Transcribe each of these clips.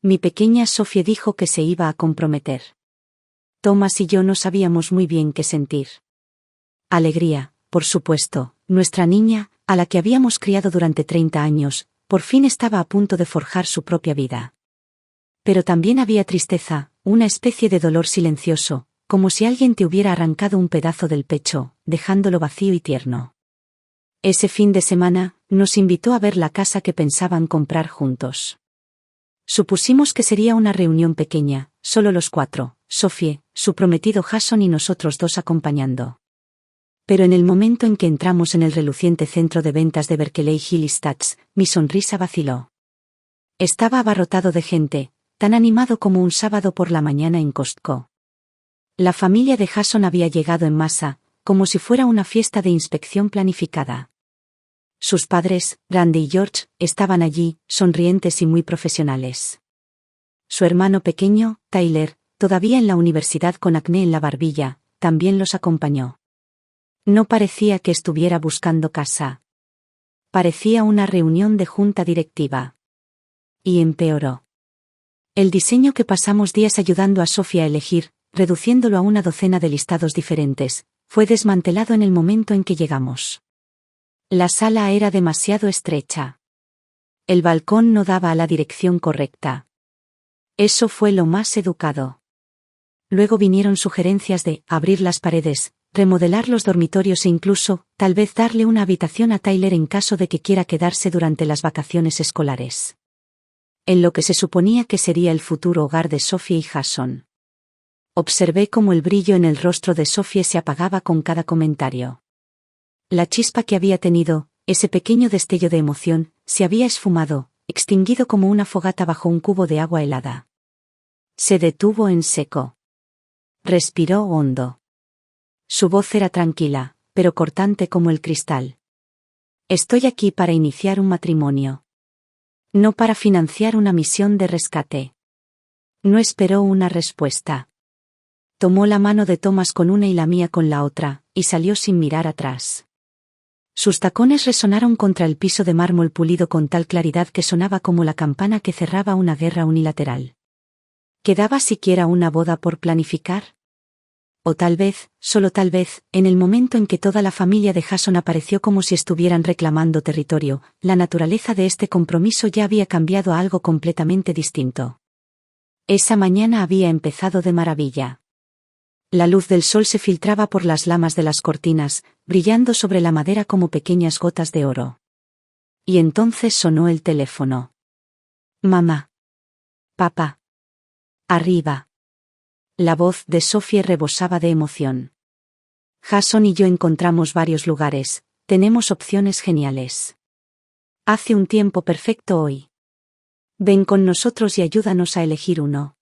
Mi pequeña Sophie dijo que se iba a comprometer. Thomas y yo no sabíamos muy bien qué sentir. Alegría, por supuesto. Nuestra niña, a la que habíamos criado durante 30 años, por fin estaba a punto de forjar su propia vida. Pero también había tristeza, una especie de dolor silencioso, como si alguien te hubiera arrancado un pedazo del pecho, dejándolo vacío y tierno. Ese fin de semana, nos invitó a ver la casa que pensaban comprar juntos. Supusimos que sería una reunión pequeña, solo los 4, Sophie, su prometido Jason y nosotros 2 acompañando. Pero en el momento en que entramos en el reluciente centro de ventas de Berkeley Hill Estates, mi sonrisa vaciló. Estaba abarrotado de gente, tan animado como un sábado por la mañana en Costco. La familia de Jason había llegado en masa, como si fuera una fiesta de inspección planificada. Sus padres, Randy y George, estaban allí, sonrientes y muy profesionales. Su hermano pequeño, Tyler, todavía en la universidad con acné en la barbilla, también los acompañó. No parecía que estuviera buscando casa. Parecía una reunión de junta directiva. Y empeoró. El diseño que pasamos días ayudando a Sophie a elegir, reduciéndolo a una docena de listados diferentes, fue desmantelado en el momento en que llegamos. La sala era demasiado estrecha. El balcón no daba a la dirección correcta. Eso fue lo más educado. Luego vinieron sugerencias de abrir las paredes, remodelar los dormitorios e incluso, tal vez darle una habitación a Tyler en caso de que quiera quedarse durante las vacaciones escolares. En lo que se suponía que sería el futuro hogar de Sophie y Jason. Observé cómo el brillo en el rostro de Sophie se apagaba con cada comentario. La chispa que había tenido, ese pequeño destello de emoción, se había esfumado, extinguido como una fogata bajo un cubo de agua helada. Se detuvo en seco. Respiró hondo. Su voz era tranquila, pero cortante como el cristal. Estoy aquí para iniciar un matrimonio. No para financiar una misión de rescate. No esperó una respuesta. Tomó la mano de Thomas con una y la mía con la otra, y salió sin mirar atrás. Sus tacones resonaron contra el piso de mármol pulido con tal claridad que sonaba como la campana que cerraba una guerra unilateral. ¿Quedaba siquiera una boda por planificar? O tal vez, solo tal vez, en el momento en que toda la familia de Jason apareció como si estuvieran reclamando territorio, la naturaleza de este compromiso ya había cambiado a algo completamente distinto. Esa mañana había empezado de maravilla. La luz del sol se filtraba por las lamas de las cortinas, brillando sobre la madera como pequeñas gotas de oro. Y entonces sonó el teléfono. Mamá. Papá. Arriba. La voz de Sophie rebosaba de emoción. Jason y yo encontramos varios lugares, tenemos opciones geniales. Hace un tiempo perfecto hoy. Ven con nosotros y ayúdanos a elegir uno.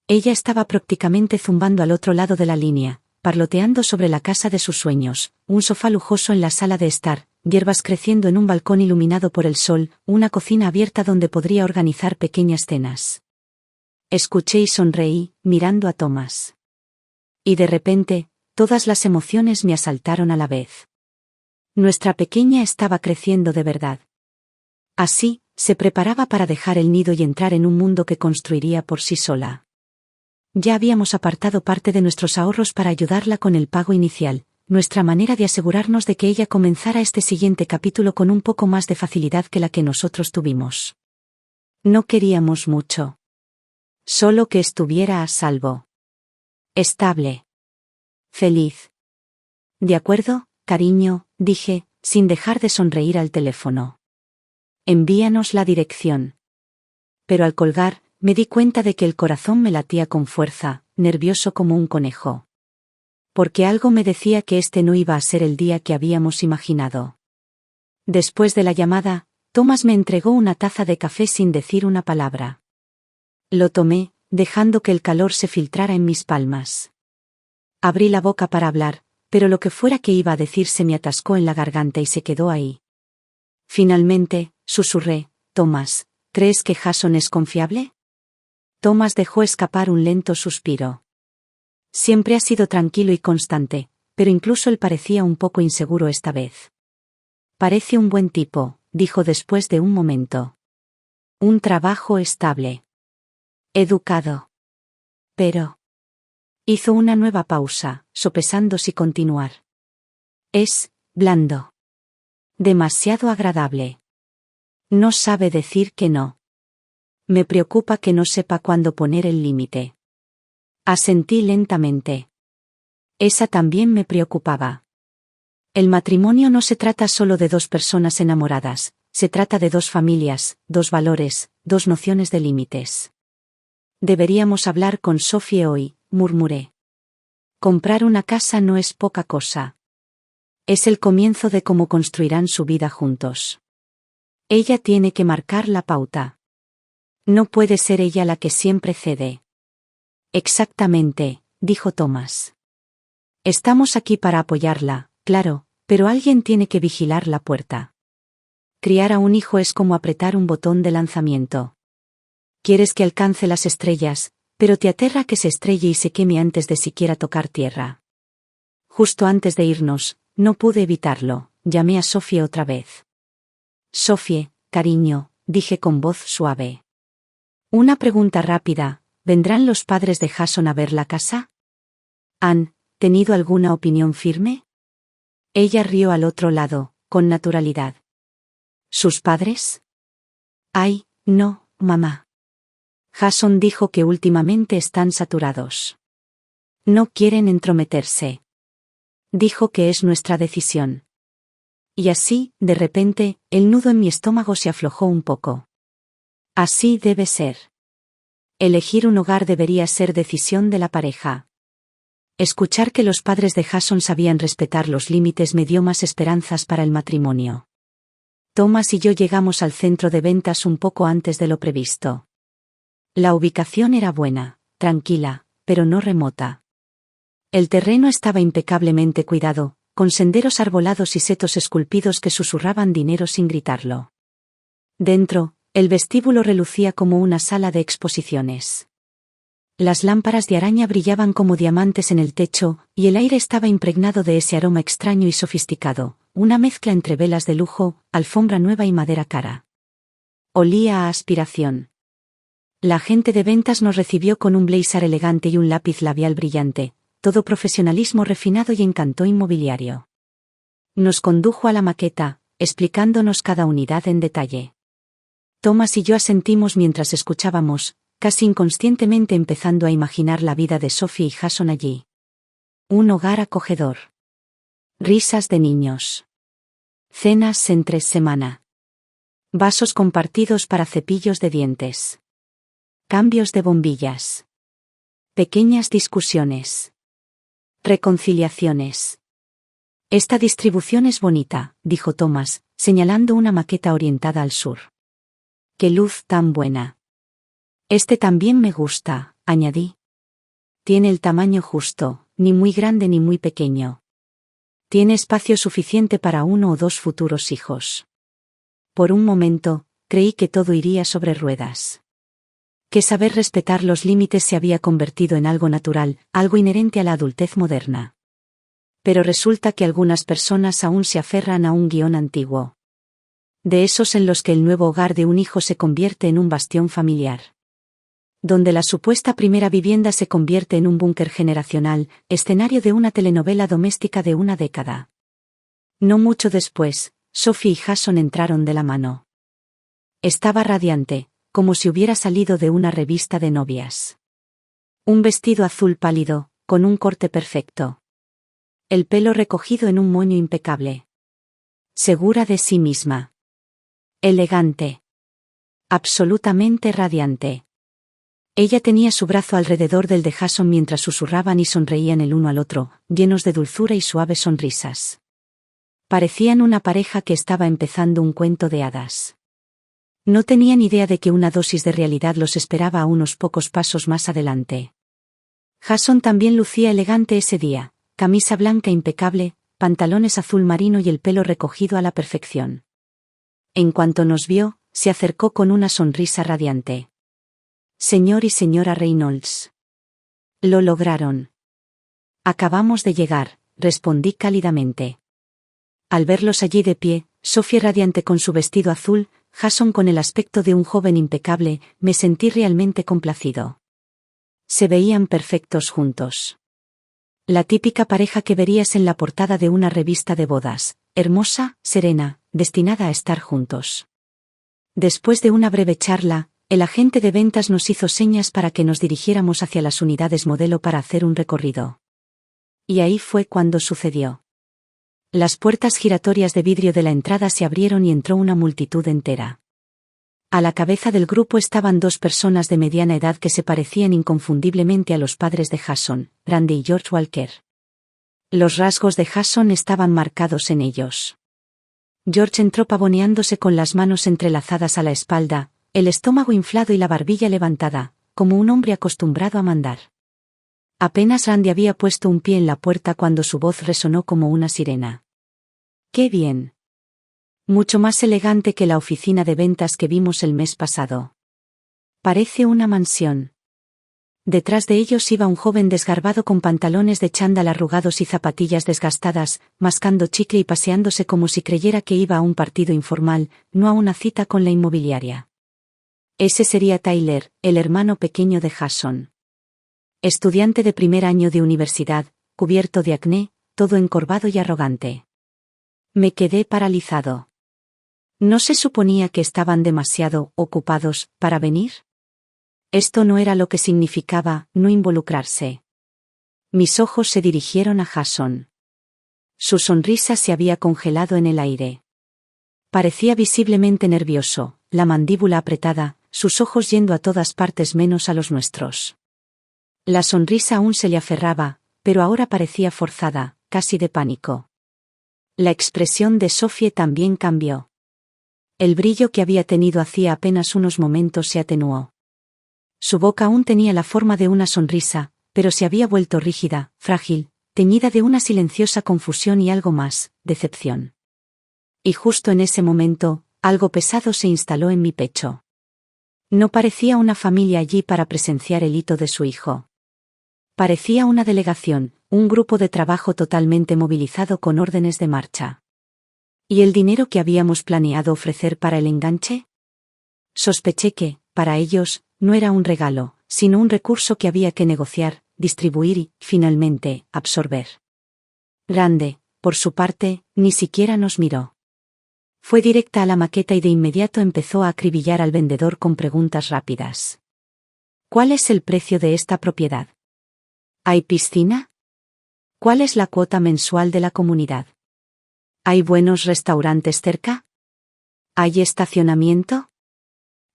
Ella estaba prácticamente zumbando al otro lado de la línea, parloteando sobre la casa de sus sueños, un sofá lujoso en la sala de estar, hierbas creciendo en un balcón iluminado por el sol, una cocina abierta donde podría organizar pequeñas cenas. Escuché y sonreí, mirando a Thomas. Y de repente, todas las emociones me asaltaron a la vez. Nuestra pequeña estaba creciendo de verdad. Así, se preparaba para dejar el nido y entrar en un mundo que construiría por sí sola. Ya habíamos apartado parte de nuestros ahorros para ayudarla con el pago inicial, nuestra manera de asegurarnos de que ella comenzara este siguiente capítulo con un poco más de facilidad que la que nosotros tuvimos. No queríamos mucho. Solo que estuviera a salvo. Estable. Feliz. De acuerdo, cariño, dije, sin dejar de sonreír al teléfono. Envíanos la dirección. Pero al colgar, me di cuenta de que el corazón me latía con fuerza, nervioso como un conejo. Porque algo me decía que este no iba a ser el día que habíamos imaginado. Después de la llamada, Thomas me entregó una taza de café sin decir una palabra. Lo tomé, dejando que el calor se filtrara en mis palmas. Abrí la boca para hablar, pero lo que fuera que iba a decir se me atascó en la garganta y se quedó ahí. Finalmente, susurré, Thomas, ¿crees que Jason es confiable? Thomas dejó escapar un lento suspiro. Siempre ha sido tranquilo y constante, pero incluso él parecía un poco inseguro esta vez. Parece un buen tipo, dijo después de un momento. Un trabajo estable. Educado. Pero. Hizo una nueva pausa, sopesando si continuar. Es blando. Demasiado agradable. No sabe decir que no. Me preocupa que no sepa cuándo poner el límite. Asentí lentamente. Esa también me preocupaba. El matrimonio no se trata solo de dos personas enamoradas, se trata de dos familias, dos valores, dos nociones de límites. Deberíamos hablar con Sophie hoy, murmuré. Comprar una casa no es poca cosa. Es el comienzo de cómo construirán su vida juntos. Ella tiene que marcar la pauta. No puede ser ella la que siempre cede. Exactamente, dijo Thomas. Estamos aquí para apoyarla, claro, pero alguien tiene que vigilar la puerta. Criar a un hijo es como apretar un botón de lanzamiento. Quieres que alcance las estrellas, pero te aterra que se estrelle y se queme antes de siquiera tocar tierra. Justo antes de irnos, no pude evitarlo, llamé a Sophie otra vez. Sophie, cariño, dije con voz suave. Una pregunta rápida, ¿vendrán los padres de Jason a ver la casa? ¿Han tenido alguna opinión firme? Ella rió al otro lado, con naturalidad. ¿Sus padres? Ay, no, mamá. Jason dijo que últimamente están saturados. No quieren entrometerse. Dijo que es nuestra decisión. Y así, de repente, el nudo en mi estómago se aflojó un poco. Así debe ser. Elegir un hogar debería ser decisión de la pareja. Escuchar que los padres de Jason sabían respetar los límites me dio más esperanzas para el matrimonio. Thomas y yo llegamos al centro de ventas un poco antes de lo previsto. La ubicación era buena, tranquila, pero no remota. El terreno estaba impecablemente cuidado, con senderos arbolados y setos esculpidos que susurraban dinero sin gritarlo. Dentro, el vestíbulo relucía como una sala de exposiciones. Las lámparas de araña brillaban como diamantes en el techo, y el aire estaba impregnado de ese aroma extraño y sofisticado, una mezcla entre velas de lujo, alfombra nueva y madera cara. Olía a aspiración. La agente de ventas nos recibió con un blazer elegante y un lápiz labial brillante, todo profesionalismo refinado y encanto inmobiliario. Nos condujo a la maqueta, explicándonos cada unidad en detalle. Thomas y yo asentimos mientras escuchábamos, casi inconscientemente empezando a imaginar la vida de Sophie y Jason allí. Un hogar acogedor. Risas de niños. Cenas entre semana. Vasos compartidos para cepillos de dientes. Cambios de bombillas. Pequeñas discusiones. Reconciliaciones. Esta distribución es bonita, dijo Thomas, señalando una maqueta orientada al sur. ¡Qué luz tan buena! Este también me gusta, añadí. Tiene el tamaño justo, ni muy grande ni muy pequeño. Tiene espacio suficiente para uno o dos futuros hijos. Por un momento, creí que todo iría sobre ruedas. Que saber respetar los límites se había convertido en algo natural, algo inherente a la adultez moderna. Pero resulta que algunas personas aún se aferran a un guión antiguo. De esos en los que el nuevo hogar de un hijo se convierte en un bastión familiar. Donde la supuesta primera vivienda se convierte en un búnker generacional, escenario de una telenovela doméstica de una década. No mucho después, Sophie y Jason entraron de la mano. Estaba radiante, como si hubiera salido de una revista de novias. Un vestido azul pálido, con un corte perfecto. El pelo recogido en un moño impecable. Segura de sí misma. Elegante. Absolutamente radiante. Ella tenía su brazo alrededor del de Jason mientras susurraban y sonreían el uno al otro, llenos de dulzura y suaves sonrisas. Parecían una pareja que estaba empezando un cuento de hadas. No tenían idea de que una dosis de realidad los esperaba a unos pocos pasos más adelante. Jason también lucía elegante ese día, camisa blanca impecable, pantalones azul marino y el pelo recogido a la perfección. En cuanto nos vio, se acercó con una sonrisa radiante. Señor y señora Reynolds. Lo lograron. Acabamos de llegar, respondí cálidamente. Al verlos allí de pie, Sophie radiante con su vestido azul, Jason con el aspecto de un joven impecable, me sentí realmente complacido. Se veían perfectos juntos. La típica pareja que verías en la portada de una revista de bodas, hermosa, serena, destinada a estar juntos. Después de una breve charla, el agente de ventas nos hizo señas para que nos dirigiéramos hacia las unidades modelo para hacer un recorrido. Y ahí fue cuando sucedió. Las puertas giratorias de vidrio de la entrada se abrieron y entró una multitud entera. A la cabeza del grupo estaban dos personas de mediana edad que se parecían inconfundiblemente a los padres de Jason, Randy y George Walker. Los rasgos de Jason estaban marcados en ellos. George entró pavoneándose con las manos entrelazadas a la espalda, el estómago inflado y la barbilla levantada, como un hombre acostumbrado a mandar. Apenas Randy había puesto un pie en la puerta cuando su voz resonó como una sirena. ¡Qué bien! Mucho más elegante que la oficina de ventas que vimos el mes pasado. Parece una mansión. Detrás de ellos iba un joven desgarbado con pantalones de chándal arrugados y zapatillas desgastadas, mascando chicle y paseándose como si creyera que iba a un partido informal, no a una cita con la inmobiliaria. Ese sería Tyler, el hermano pequeño de Jason. Estudiante de primer año de universidad, cubierto de acné, todo encorvado y arrogante. Me quedé paralizado. ¿No se suponía que estaban demasiado ocupados para venir? Esto no era lo que significaba no involucrarse. Mis ojos se dirigieron a Jason. Su sonrisa se había congelado en el aire. Parecía visiblemente nervioso, la mandíbula apretada, sus ojos yendo a todas partes menos a los nuestros. La sonrisa aún se le aferraba, pero ahora parecía forzada, casi de pánico. La expresión de Sophie también cambió. El brillo que había tenido hacía apenas unos momentos se atenuó. Su boca aún tenía la forma de una sonrisa, pero se había vuelto rígida, frágil, teñida de una silenciosa confusión y algo más, decepción. Y justo en ese momento, algo pesado se instaló en mi pecho. No parecía una familia allí para presenciar el hito de su hijo. Parecía una delegación, un grupo de trabajo totalmente movilizado con órdenes de marcha. ¿Y el dinero que habíamos planeado ofrecer para el enganche? Sospeché que, para ellos, no era un regalo, sino un recurso que había que negociar, distribuir y, finalmente, absorber. Grande, por su parte, ni siquiera nos miró. Fue directa a la maqueta y de inmediato empezó a acribillar al vendedor con preguntas rápidas. ¿Cuál es el precio de esta propiedad? ¿Hay piscina? ¿Cuál es la cuota mensual de la comunidad? ¿Hay buenos restaurantes cerca? ¿Hay estacionamiento?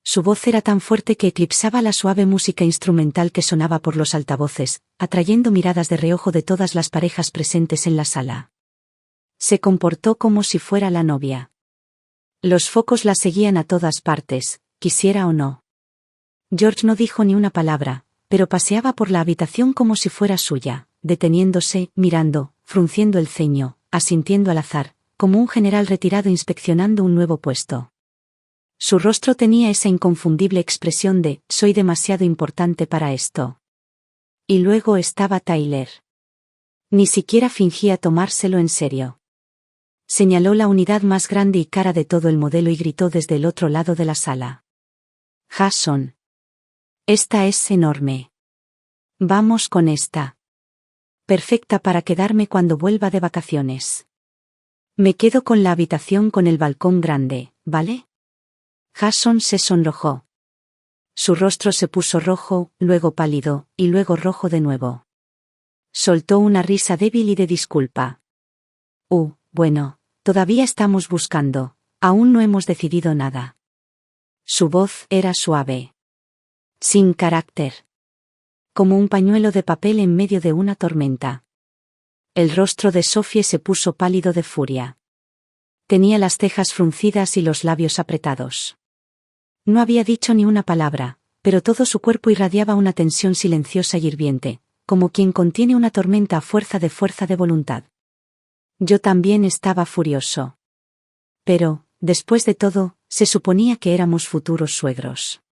Su voz era tan fuerte que eclipsaba la suave música instrumental que sonaba por los altavoces, atrayendo miradas de reojo de todas las parejas presentes en la sala. Se comportó como si fuera la novia. Los focos la seguían a todas partes, quisiera o no. George no dijo ni una palabra, pero paseaba por la habitación como si fuera suya, deteniéndose, mirando, frunciendo el ceño, asintiendo al azar, como un general retirado inspeccionando un nuevo puesto. Su rostro tenía esa inconfundible expresión de «soy demasiado importante para esto». Y luego estaba Tyler. Ni siquiera fingía tomárselo en serio. Señaló la unidad más grande y cara de todo el modelo y gritó desde el otro lado de la sala. «Jason. Esta es enorme. Vamos con esta. Perfecta para quedarme cuando vuelva de vacaciones. Me quedo con la habitación con el balcón grande, ¿vale?» Jason se sonrojó. Su rostro se puso rojo, luego pálido, y luego rojo de nuevo. Soltó una risa débil y de disculpa. Bueno, todavía estamos buscando, aún no hemos decidido nada. Su voz era suave. Sin carácter. Como un pañuelo de papel en medio de una tormenta. El rostro de Sophie se puso pálido de furia. Tenía las cejas fruncidas y los labios apretados. No había dicho ni una palabra, pero todo su cuerpo irradiaba una tensión silenciosa y hirviente, como quien contiene una tormenta a fuerza de voluntad. Yo también estaba furioso. Pero, después de todo, se suponía que éramos futuros suegros.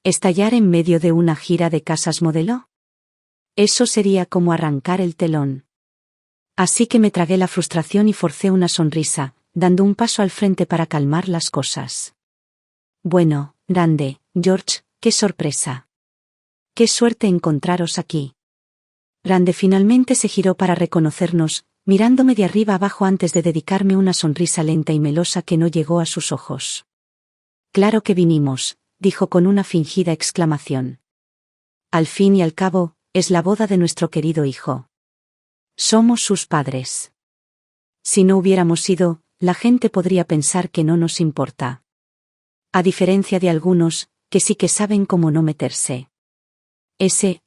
¿Estallar en medio de una gira de casas modelo? Eso sería como arrancar el telón. Así que me tragué la frustración y forcé una sonrisa, dando un paso al frente para calmar las cosas. Bueno, Rande, George, qué sorpresa. Qué suerte encontraros aquí. Rande finalmente se giró para reconocernos, mirándome de arriba abajo antes de dedicarme una sonrisa lenta y melosa que no llegó a sus ojos. Claro que vinimos, dijo con una fingida exclamación. Al fin y al cabo, es la boda de nuestro querido hijo. Somos sus padres. Si no hubiéramos ido, la gente podría pensar que no nos importa. A diferencia de algunos, que sí que saben cómo no meterse.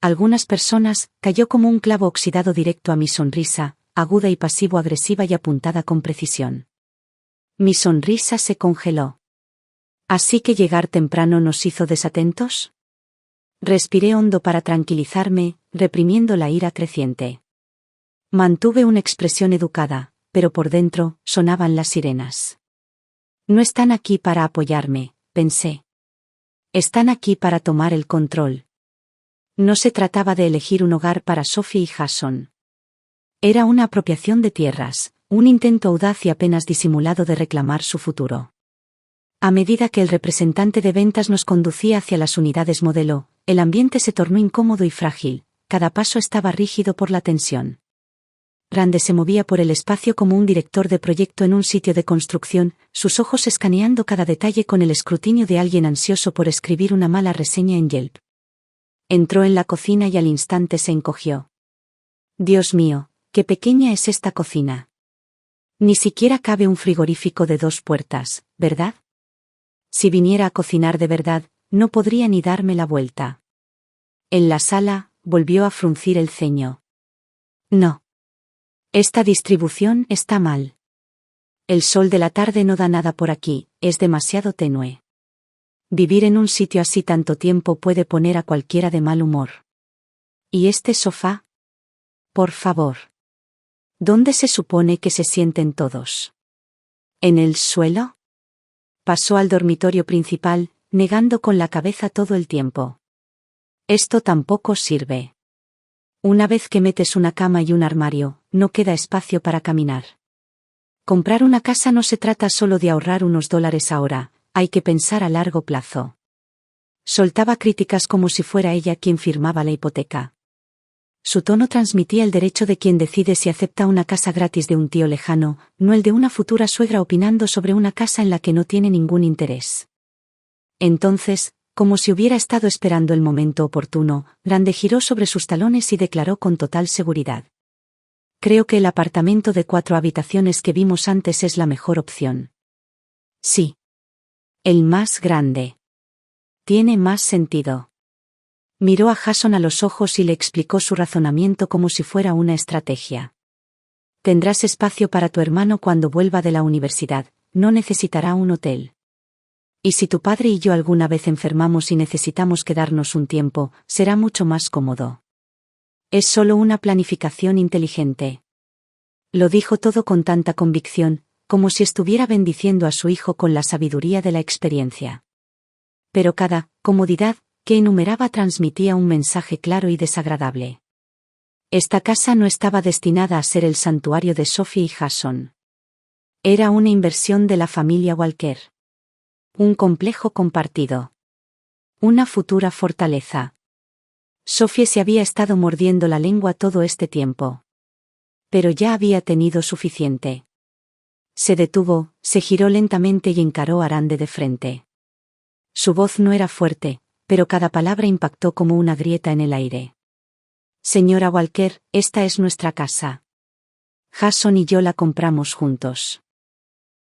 Algunas personas, cayó como un clavo oxidado directo a mi sonrisa, aguda y pasivo-agresiva y apuntada con precisión. Mi sonrisa se congeló. ¿Así que llegar temprano nos hizo desatentos? Respiré hondo para tranquilizarme, reprimiendo la ira creciente. Mantuve una expresión educada, pero por dentro, sonaban las sirenas. No están aquí para apoyarme, pensé. Están aquí para tomar el control. No se trataba de elegir un hogar para Sophie y Jason. Era una apropiación de tierras, un intento audaz y apenas disimulado de reclamar su futuro. A medida que el representante de ventas nos conducía hacia las unidades modelo, el ambiente se tornó incómodo y frágil, cada paso estaba rígido por la tensión. Rande se movía por el espacio como un director de proyecto en un sitio de construcción, sus ojos escaneando cada detalle con el escrutinio de alguien ansioso por escribir una mala reseña en Yelp. Entró en la cocina y al instante se encogió. Dios mío, qué pequeña es esta cocina. Ni siquiera cabe un frigorífico de 2 puertas, ¿verdad? Si viniera a cocinar de verdad, no podría ni darme la vuelta. En la sala, volvió a fruncir el ceño. No. Esta distribución está mal. El sol de la tarde no da nada por aquí, es demasiado tenue. Vivir en un sitio así tanto tiempo puede poner a cualquiera de mal humor. ¿Y este sofá? Por favor. ¿Dónde se supone que se sienten todos? ¿En el suelo? Pasó al dormitorio principal, negando con la cabeza todo el tiempo. Esto tampoco sirve. Una vez que metes una cama y un armario, no queda espacio para caminar. Comprar una casa no se trata solo de ahorrar unos dólares ahora, hay que pensar a largo plazo. Soltaba críticas como si fuera ella quien firmaba la hipoteca. Su tono transmitía el derecho de quien decide si acepta una casa gratis de un tío lejano, no el de una futura suegra opinando sobre una casa en la que no tiene ningún interés. Entonces, como si hubiera estado esperando el momento oportuno, Rande giró sobre sus talones y declaró con total seguridad. Creo que el apartamento de 4 habitaciones que vimos antes es la mejor opción. Sí. El más grande. Tiene más sentido. Miró a Jason a los ojos y le explicó su razonamiento como si fuera una estrategia. Tendrás espacio para tu hermano cuando vuelva de la universidad, no necesitará un hotel. Y si tu padre y yo alguna vez enfermamos y necesitamos quedarnos un tiempo, será mucho más cómodo. Es solo una planificación inteligente. Lo dijo todo con tanta convicción, como si estuviera bendiciendo a su hijo con la sabiduría de la experiencia. Pero cada comodidad que enumeraba transmitía un mensaje claro y desagradable. Esta casa no estaba destinada a ser el santuario de Sophie y Jason. Era una inversión de la familia Walker. Un complejo compartido. Una futura fortaleza. Sophie se había estado mordiendo la lengua todo este tiempo. Pero ya había tenido suficiente. Se detuvo, se giró lentamente y encaró a Rande de frente. Su voz no era fuerte, pero cada palabra impactó como una grieta en el aire. Señora Walker, esta es nuestra casa. Jason y yo la compramos juntos.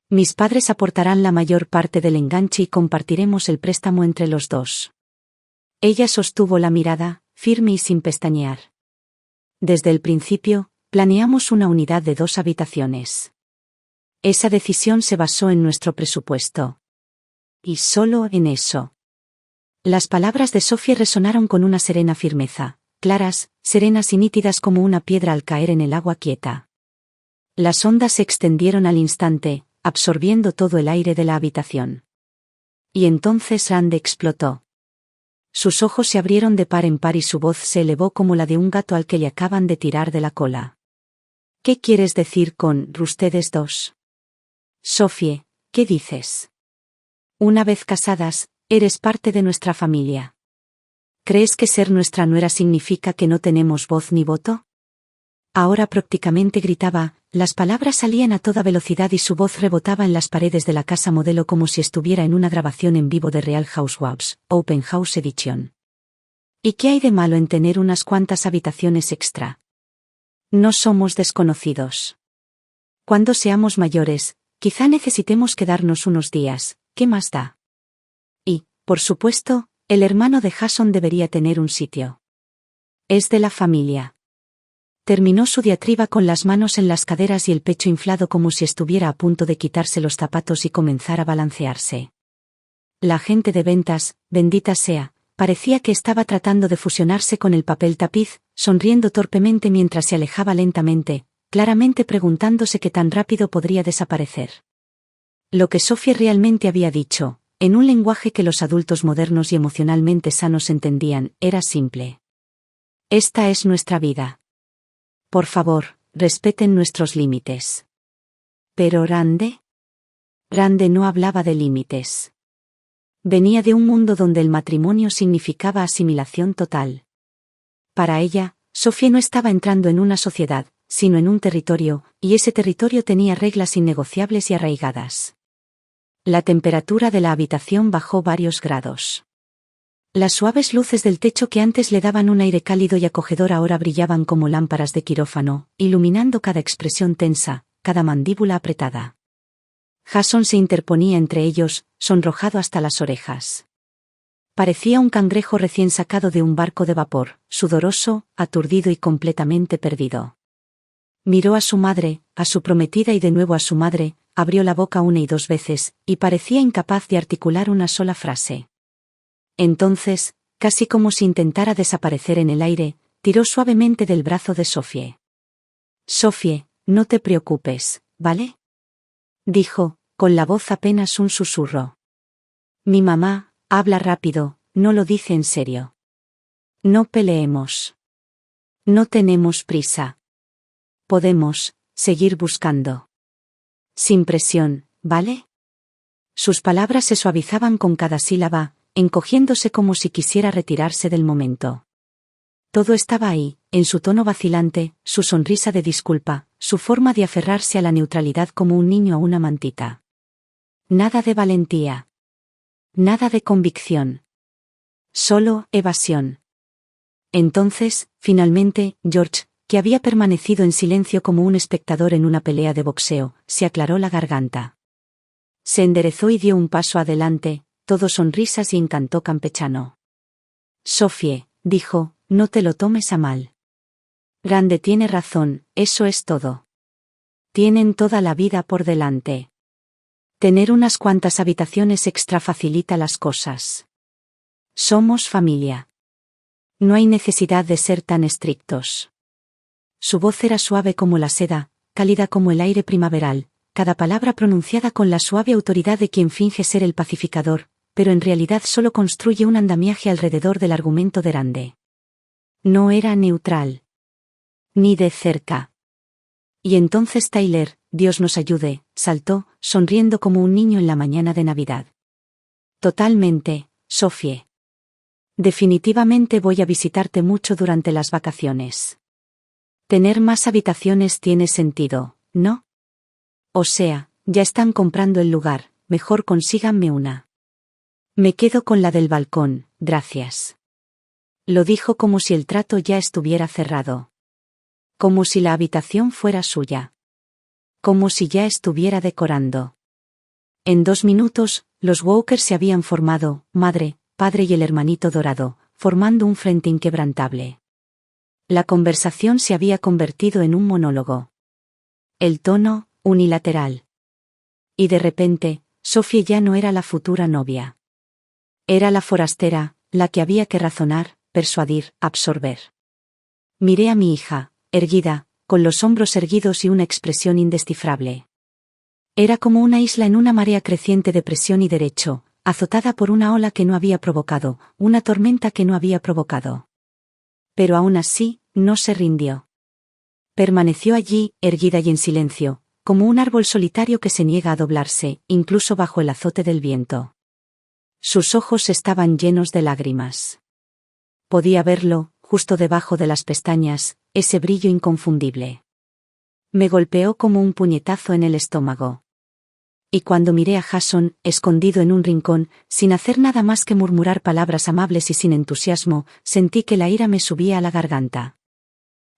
Mis padres aportarán la mayor parte del enganche y compartiremos el préstamo entre los dos. Ella sostuvo la mirada, firme y sin pestañear. Desde el principio, planeamos una unidad de 2 habitaciones. Esa decisión se basó en nuestro presupuesto. Y solo en eso. Las palabras de Sophie resonaron con una serena firmeza, claras, serenas y nítidas como una piedra al caer en el agua quieta. Las ondas se extendieron al instante, absorbiendo todo el aire de la habitación. Y entonces Rande explotó. Sus ojos se abrieron de par en par y su voz se elevó como la de un gato al que le acaban de tirar de la cola. ¿Qué quieres decir con ustedes dos? Sophie, ¿qué dices? Una vez casadas, eres parte de nuestra familia. ¿Crees que ser nuestra nuera significa que no tenemos voz ni voto? Ahora prácticamente gritaba, las palabras salían a toda velocidad y su voz rebotaba en las paredes de la casa modelo como si estuviera en una grabación en vivo de Real Housewives, Open House Edition. ¿Y qué hay de malo en tener unas cuantas habitaciones extra? No somos desconocidos. Cuando seamos mayores, quizá necesitemos quedarnos unos días, ¿qué más da? Y, por supuesto, el hermano de Jason debería tener un sitio. Es de la familia. Terminó su diatriba con las manos en las caderas y el pecho inflado como si estuviera a punto de quitarse los zapatos y comenzar a balancearse. La agente de ventas, bendita sea, parecía que estaba tratando de fusionarse con el papel tapiz, sonriendo torpemente mientras se alejaba lentamente, claramente preguntándose qué tan rápido podría desaparecer. Lo que Sophie realmente había dicho, en un lenguaje que los adultos modernos y emocionalmente sanos entendían, era simple. Esta es nuestra vida. Por favor, respeten nuestros límites. ¿Pero Rande? Rande no hablaba de límites. Venía de un mundo donde el matrimonio significaba asimilación total. Para ella, Sophie no estaba entrando en una sociedad, sino en un territorio, y ese territorio tenía reglas innegociables y arraigadas. La temperatura de la habitación bajó varios grados. Las suaves luces del techo que antes le daban un aire cálido y acogedor ahora brillaban como lámparas de quirófano, iluminando cada expresión tensa, cada mandíbula apretada. Jason se interponía entre ellos, sonrojado hasta las orejas. Parecía un cangrejo recién sacado de un barco de vapor, sudoroso, aturdido y completamente perdido. Miró a su madre, a su prometida y de nuevo a su madre, abrió la boca una y dos veces, y parecía incapaz de articular una sola frase. Entonces, casi como si intentara desaparecer en el aire, tiró suavemente del brazo de Sophie. Sophie, no te preocupes, ¿vale? Dijo, con la voz apenas un susurro. Mi mamá, habla rápido, no lo dice en serio. No peleemos. No tenemos prisa. Podemos seguir buscando. Sin presión, ¿vale? Sus palabras se suavizaban con cada sílaba, encogiéndose como si quisiera retirarse del momento. Todo estaba ahí, en su tono vacilante, su sonrisa de disculpa, su forma de aferrarse a la neutralidad como un niño a una mantita. Nada de valentía. Nada de convicción. Solo evasión. Entonces, finalmente, George, que había permanecido en silencio como un espectador en una pelea de boxeo, se aclaró la garganta. Se enderezó y dio un paso adelante, todo sonrisas y encanto campechano. Sophie, dijo, no te lo tomes a mal. Rande tiene razón, eso es todo. Tienen toda la vida por delante. Tener unas cuantas habitaciones extra facilita las cosas. Somos familia. No hay necesidad de ser tan estrictos. Su voz era suave como la seda, cálida como el aire primaveral, cada palabra pronunciada con la suave autoridad de quien finge ser el pacificador, pero en realidad solo construye un andamiaje alrededor del argumento de Rande. No era neutral. Ni de cerca. Y entonces Tyler, Dios nos ayude, saltó, sonriendo como un niño en la mañana de Navidad. Totalmente, Sophie. Definitivamente voy a visitarte mucho durante las vacaciones. Tener más habitaciones tiene sentido, ¿no? O sea, ya están comprando el lugar, mejor consíganme una. Me quedo con la del balcón, gracias. Lo dijo como si el trato ya estuviera cerrado. Como si la habitación fuera suya. Como si ya estuviera decorando. En 2 minutos, los Walker se habían formado, madre, padre y el hermanito dorado, formando un frente inquebrantable. La conversación se había convertido en un monólogo. El tono, unilateral. Y de repente, Sophie ya no era la futura novia. Era la forastera, la que había que razonar, persuadir, absorber. Miré a mi hija, erguida, con los hombros erguidos y una expresión indescifrable. Era como una isla en una marea creciente de presión y derecho, azotada por una ola que no había provocado, una tormenta que no había provocado. Pero aún así, no se rindió. Permaneció allí, erguida y en silencio, como un árbol solitario que se niega a doblarse, incluso bajo el azote del viento. Sus ojos estaban llenos de lágrimas. Podía verlo, justo debajo de las pestañas, ese brillo inconfundible. Me golpeó como un puñetazo en el estómago. Y cuando miré a Jason, escondido en un rincón, sin hacer nada más que murmurar palabras amables y sin entusiasmo, sentí que la ira me subía a la garganta.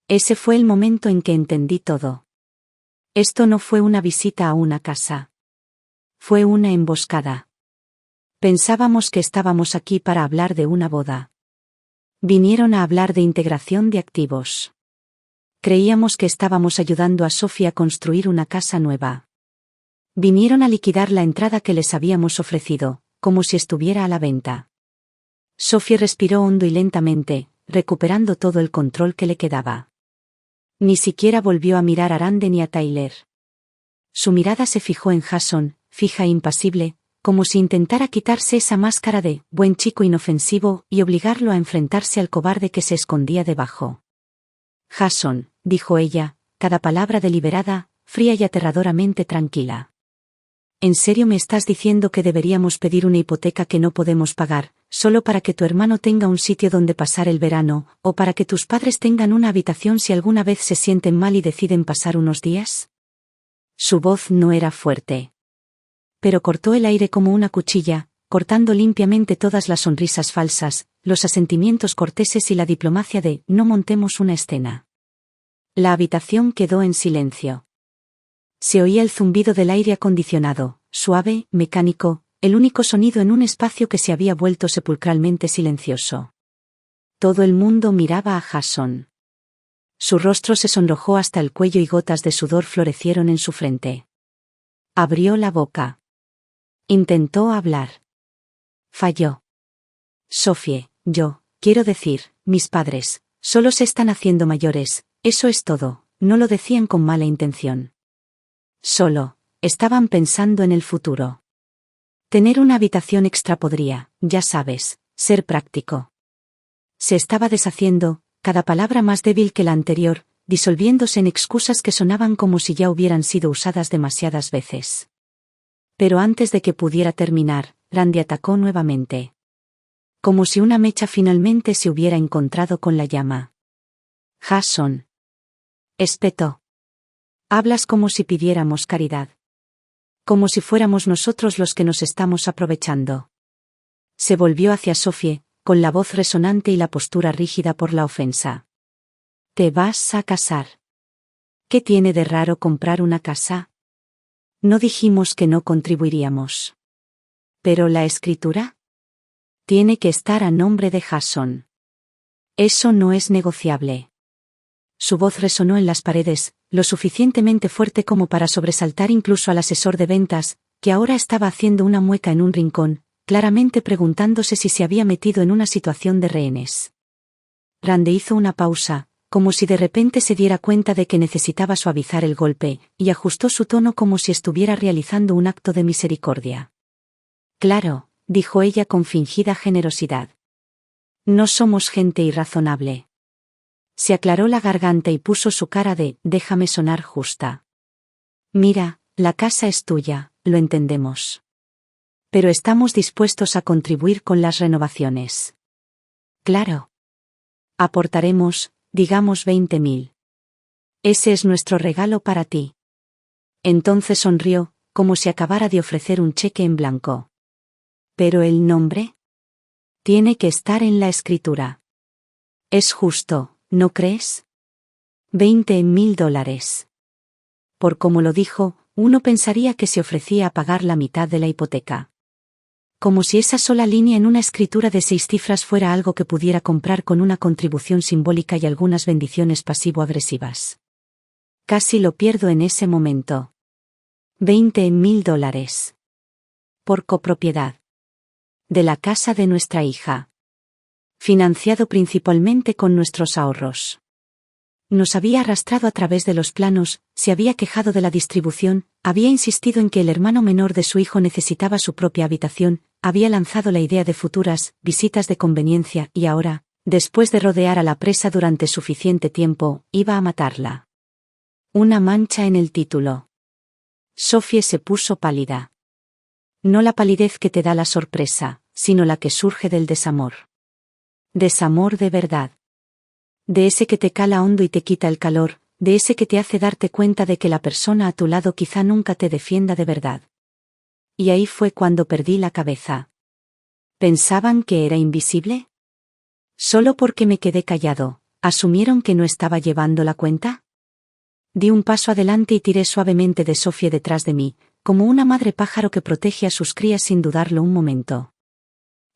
Ese fue el momento en que entendí todo. Esto no fue una visita a una casa. Fue una emboscada. Pensábamos que estábamos aquí para hablar de una boda. Vinieron a hablar de integración de activos. Creíamos que estábamos ayudando a Sophie a construir una casa nueva. Vinieron a liquidar la entrada que les habíamos ofrecido, como si estuviera a la venta. Sophie respiró hondo y lentamente, recuperando todo el control que le quedaba. Ni siquiera volvió a mirar a Rande ni a Tyler. Su mirada se fijó en Jason, fija e impasible, como si intentara quitarse esa máscara de buen chico inofensivo y obligarlo a enfrentarse al cobarde que se escondía debajo. Jason, dijo ella, cada palabra deliberada, fría y aterradoramente tranquila. ¿En serio me estás diciendo que deberíamos pedir una hipoteca que no podemos pagar, solo para que tu hermano tenga un sitio donde pasar el verano, o para que tus padres tengan una habitación si alguna vez se sienten mal y deciden pasar unos días? Su voz no era fuerte. Pero cortó el aire como una cuchilla, cortando limpiamente todas las sonrisas falsas, los asentimientos corteses y la diplomacia de «no montemos una escena». La habitación quedó en silencio. Se oía el zumbido del aire acondicionado, suave, mecánico, el único sonido en un espacio que se había vuelto sepulcralmente silencioso. Todo el mundo miraba a Jason. Su rostro se sonrojó hasta el cuello y gotas de sudor florecieron en su frente. Abrió la boca. Intentó hablar. Falló. Sophie, quiero decir, mis padres, solo se están haciendo mayores, eso es todo, no lo decían con mala intención. Solo, estaban pensando en el futuro. Tener una habitación extra podría, ya sabes, ser práctico. Se estaba deshaciendo, cada palabra más débil que la anterior, disolviéndose en excusas que sonaban como si ya hubieran sido usadas demasiadas veces. Pero antes de que pudiera terminar, Randy atacó nuevamente. Como si una mecha finalmente se hubiera encontrado con la llama. Jason. Espetó. Hablas como si pidiéramos caridad. Como si fuéramos nosotros los que nos estamos aprovechando. Se volvió hacia Sophie, con la voz resonante y la postura rígida por la ofensa. ¿Te vas a casar? ¿Qué tiene de raro comprar una casa? No dijimos que no contribuiríamos. ¿Pero la escritura? Tiene que estar a nombre de Jason. Eso no es negociable. Su voz resonó en las paredes, lo suficientemente fuerte como para sobresaltar incluso al asesor de ventas, que ahora estaba haciendo una mueca en un rincón, claramente preguntándose si se había metido en una situación de rehenes. Rande hizo una pausa, como si de repente se diera cuenta de que necesitaba suavizar el golpe, y ajustó su tono como si estuviera realizando un acto de misericordia. Claro, dijo ella con fingida generosidad. No somos gente irrazonable. Se aclaró la garganta y puso su cara de «déjame sonar justa». Mira, la casa es tuya, lo entendemos. Pero estamos dispuestos a contribuir con las renovaciones. Claro. Aportaremos, digamos 20.000. Ese es nuestro regalo para ti. Entonces sonrió, como si acabara de ofrecer un cheque en blanco. ¿Pero el nombre? Tiene que estar en la escritura. Es justo, ¿no crees? $20.000. Por como lo dijo, uno pensaría que se ofrecía a pagar la mitad de la hipoteca. Como si esa sola línea en una escritura de 6 cifras fuera algo que pudiera comprar con una contribución simbólica y algunas bendiciones pasivo-agresivas. Casi lo pierdo en ese momento. $20.000. Por copropiedad. De la casa de nuestra hija. Financiado principalmente con nuestros ahorros. Nos había arrastrado a través de los planos, se había quejado de la distribución, había insistido en que el hermano menor de su hijo necesitaba su propia habitación, había lanzado la idea de futuras visitas de conveniencia y ahora, después de rodear a la presa durante suficiente tiempo, iba a matarla. Una mancha en el título. Sophie se puso pálida. No la palidez que te da la sorpresa, sino la que surge del desamor. Desamor de verdad. De ese que te cala hondo y te quita el calor, de ese que te hace darte cuenta de que la persona a tu lado quizá nunca te defienda de verdad. Y ahí fue cuando perdí la cabeza. ¿Pensaban que era invisible? Solo porque me quedé callado, ¿asumieron que no estaba llevando la cuenta? Di un paso adelante y tiré suavemente de Sophie detrás de mí, como una madre pájaro que protege a sus crías sin dudarlo un momento.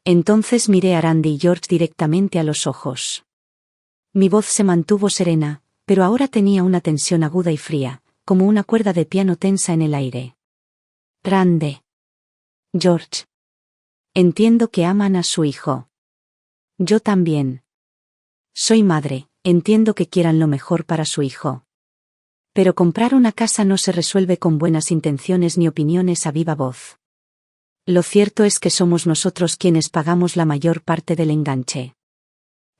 Entonces miré a Randy y George directamente a los ojos. Mi voz se mantuvo serena, pero ahora tenía una tensión aguda y fría, como una cuerda de piano tensa en el aire. Randy. George. Entiendo que aman a su hijo. Yo también. Soy madre, entiendo que quieran lo mejor para su hijo. Pero comprar una casa no se resuelve con buenas intenciones ni opiniones a viva voz. Lo cierto es que somos nosotros quienes pagamos la mayor parte del enganche.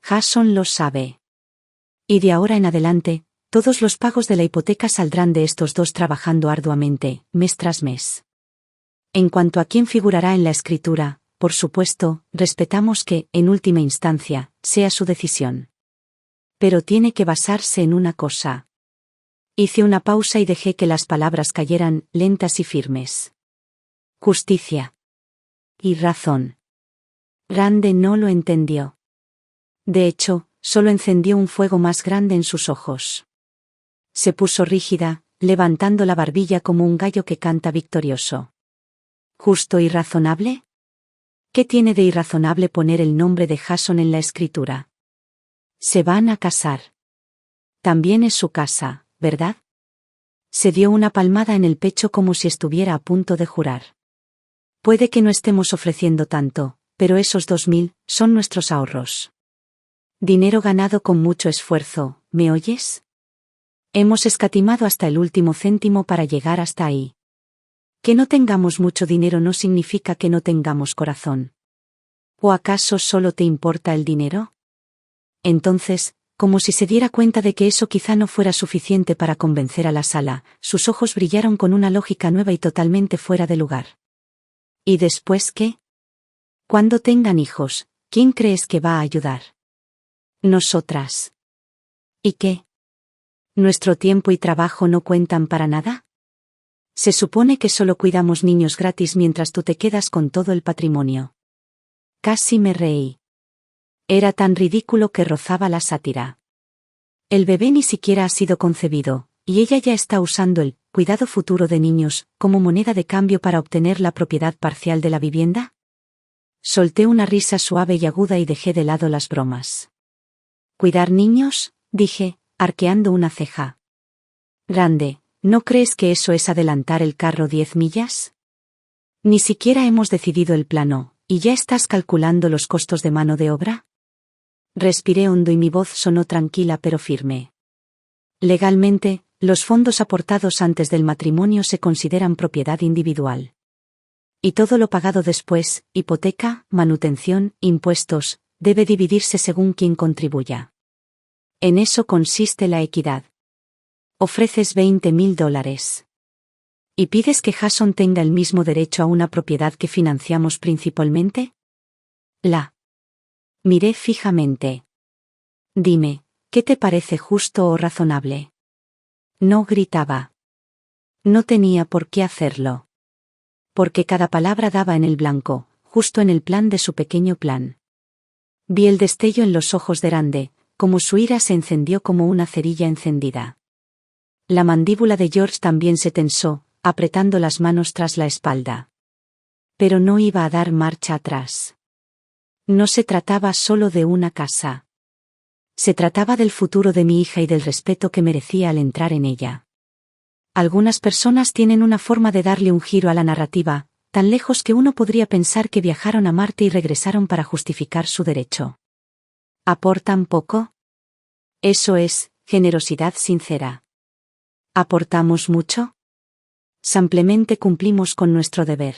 Jason lo sabe. Y de ahora en adelante, todos los pagos de la hipoteca saldrán de estos dos trabajando arduamente, mes tras mes. En cuanto a quién figurará en la escritura, por supuesto, respetamos que, en última instancia, sea su decisión. Pero tiene que basarse en una cosa. Hice una pausa y dejé que las palabras cayeran, lentas y firmes. Justicia. Y razón. Rande no lo entendió. De hecho, solo encendió un fuego más grande en sus ojos. Se puso rígida, levantando la barbilla como un gallo que canta victorioso. ¿Justo y razonable? ¿Qué tiene de irrazonable poner el nombre de Jason en la escritura? Se van a casar. También es su casa, ¿verdad? Se dio una palmada en el pecho como si estuviera a punto de jurar. Puede que no estemos ofreciendo tanto, pero esos 2.000 son nuestros ahorros. Dinero ganado con mucho esfuerzo, ¿me oyes? Hemos escatimado hasta el último céntimo para llegar hasta ahí. Que no tengamos mucho dinero no significa que no tengamos corazón. ¿O acaso solo te importa el dinero? Entonces, como si se diera cuenta de que eso quizá no fuera suficiente para convencer a la sala, sus ojos brillaron con una lógica nueva y totalmente fuera de lugar. ¿Y después qué? Cuando tengan hijos, ¿quién crees que va a ayudar? Nosotras. ¿Y qué? ¿Nuestro tiempo y trabajo no cuentan para nada? Se supone que solo cuidamos niños gratis mientras tú te quedas con todo el patrimonio. Casi me reí. Era tan ridículo que rozaba la sátira. El bebé ni siquiera ha sido concebido, y ella ya está usando el cuidado futuro de niños como moneda de cambio para obtener la propiedad parcial de la vivienda. Solté una risa suave y aguda y dejé de lado las bromas. ¿Cuidar niños?, dije, arqueando una ceja. Grande, ¿no crees que eso es adelantar el carro 10 millas? Ni siquiera hemos decidido el plano, ¿y ya estás calculando los costos de mano de obra? Respiré hondo y mi voz sonó tranquila pero firme. Legalmente, los fondos aportados antes del matrimonio se consideran propiedad individual. Y todo lo pagado después, hipoteca, manutención, impuestos, debe dividirse según quien contribuya. En eso consiste la equidad. Ofreces $20.000. ¿Y pides que Jason tenga el mismo derecho a una propiedad que financiamos principalmente? Miré fijamente. Dime, ¿qué te parece justo o razonable? No gritaba. No tenía por qué hacerlo. Porque cada palabra daba en el blanco, justo en el plan de su pequeño plan. Vi el destello en los ojos de Rande, como su ira se encendió como una cerilla encendida. La mandíbula de George también se tensó, apretando las manos tras la espalda. Pero no iba a dar marcha atrás. No se trataba solo de una casa. Se trataba del futuro de mi hija y del respeto que merecía al entrar en ella. Algunas personas tienen una forma de darle un giro a la narrativa, tan lejos que uno podría pensar que viajaron a Marte y regresaron para justificar su derecho. ¿Aportan poco? Eso es, generosidad sincera. ¿Aportamos mucho? Simplemente cumplimos con nuestro deber.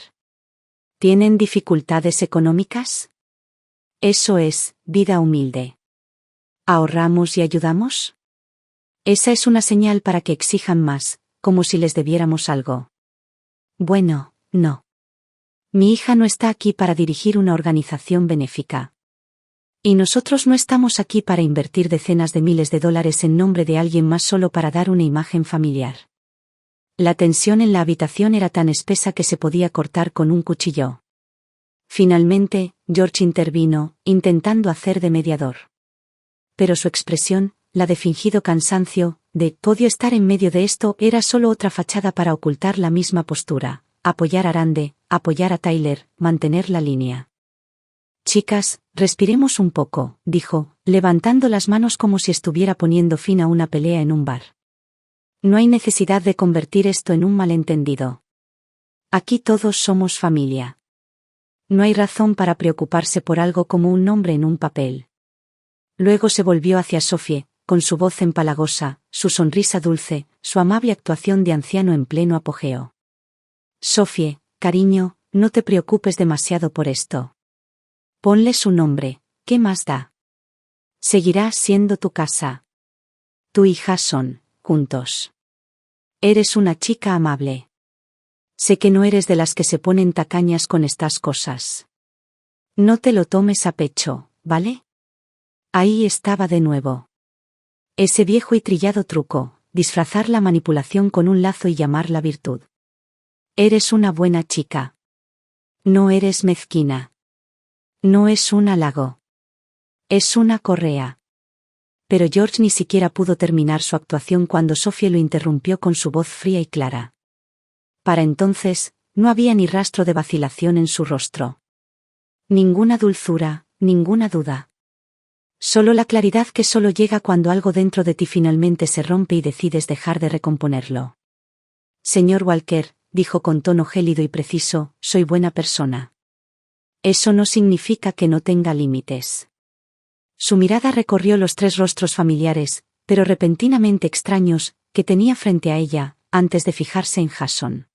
¿Tienen dificultades económicas? Eso es, vida humilde. ¿Ahorramos y ayudamos? Esa es una señal para que exijan más, como si les debiéramos algo. Bueno, no. Mi hija no está aquí para dirigir una organización benéfica. Y nosotros no estamos aquí para invertir decenas de miles de dólares en nombre de alguien más solo para dar una imagen familiar. La tensión en la habitación era tan espesa que se podía cortar con un cuchillo. Finalmente, George intervino, intentando hacer de mediador. Pero su expresión, la de fingido cansancio, de «podio estar en medio de esto», era solo otra fachada para ocultar la misma postura, apoyar a Rande, apoyar a Tyler, mantener la línea. «Chicas, respiremos un poco», dijo, levantando las manos como si estuviera poniendo fin a una pelea en un bar. «No hay necesidad de convertir esto en un malentendido. Aquí todos somos familia. No hay razón para preocuparse por algo como un nombre en un papel». Luego se volvió hacia Sophie, con su voz empalagosa, su sonrisa dulce, su amable actuación de anciano en pleno apogeo. «Sophie, cariño, no te preocupes demasiado por esto. Ponle su nombre, ¿qué más da? Seguirá siendo tu casa. Tú y Jason, juntos. Eres una chica amable. Sé que no eres de las que se ponen tacañas con estas cosas. No te lo tomes a pecho, ¿vale?» Ahí estaba de nuevo. Ese viejo y trillado truco, disfrazar la manipulación con un lazo y llamarla virtud. Eres una buena chica. No eres mezquina. No es un halago. Es una correa. Pero George ni siquiera pudo terminar su actuación cuando Sophie lo interrumpió con su voz fría y clara. Para entonces, no había ni rastro de vacilación en su rostro. Ninguna dulzura, ninguna duda. Solo la claridad que solo llega cuando algo dentro de ti finalmente se rompe y decides dejar de recomponerlo. «Señor Walker», dijo con tono gélido y preciso, «soy buena persona. Eso no significa que no tenga límites». Su mirada recorrió los tres rostros familiares, pero repentinamente extraños, que tenía frente a ella, antes de fijarse en Jason.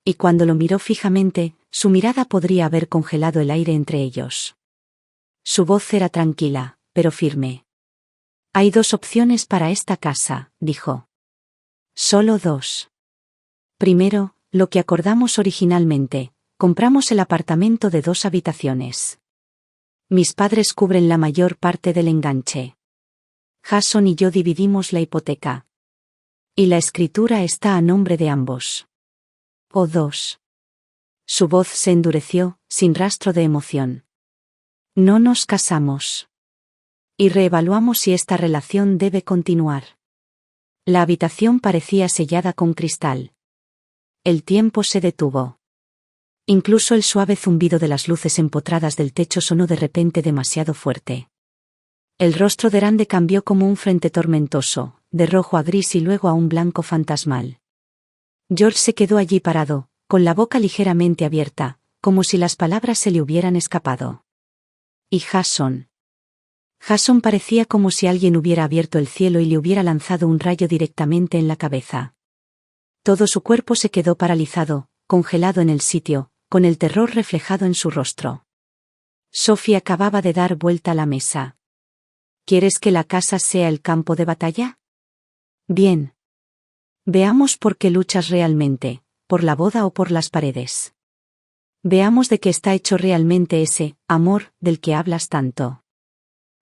Y cuando lo miró fijamente, su mirada podría haber congelado el aire entre ellos. Su voz era tranquila, pero firme. «Hay dos opciones para esta casa», dijo. «Solo dos. Primero, lo que acordamos originalmente, compramos el apartamento de 2 habitaciones. Mis padres cubren la mayor parte del enganche. Jason y yo dividimos la hipoteca. Y la escritura está a nombre de ambos. O 2. Su voz se endureció, sin rastro de emoción. «No nos casamos. Y reevaluamos si esta relación debe continuar». La habitación parecía sellada con cristal. El tiempo se detuvo. Incluso el suave zumbido de las luces empotradas del techo sonó de repente demasiado fuerte. El rostro de Rande cambió como un frente tormentoso, de rojo a gris y luego a un blanco fantasmal. George se quedó allí parado, con la boca ligeramente abierta, como si las palabras se le hubieran escapado. Y Jason. Jason parecía como si alguien hubiera abierto el cielo y le hubiera lanzado un rayo directamente en la cabeza. Todo su cuerpo se quedó paralizado, congelado en el sitio, con el terror reflejado en su rostro. Sophie acababa de dar vuelta a la mesa. «¿Quieres que la casa sea el campo de batalla? Bien. Veamos por qué luchas realmente, por la boda o por las paredes. Veamos de qué está hecho realmente ese amor del que hablas tanto».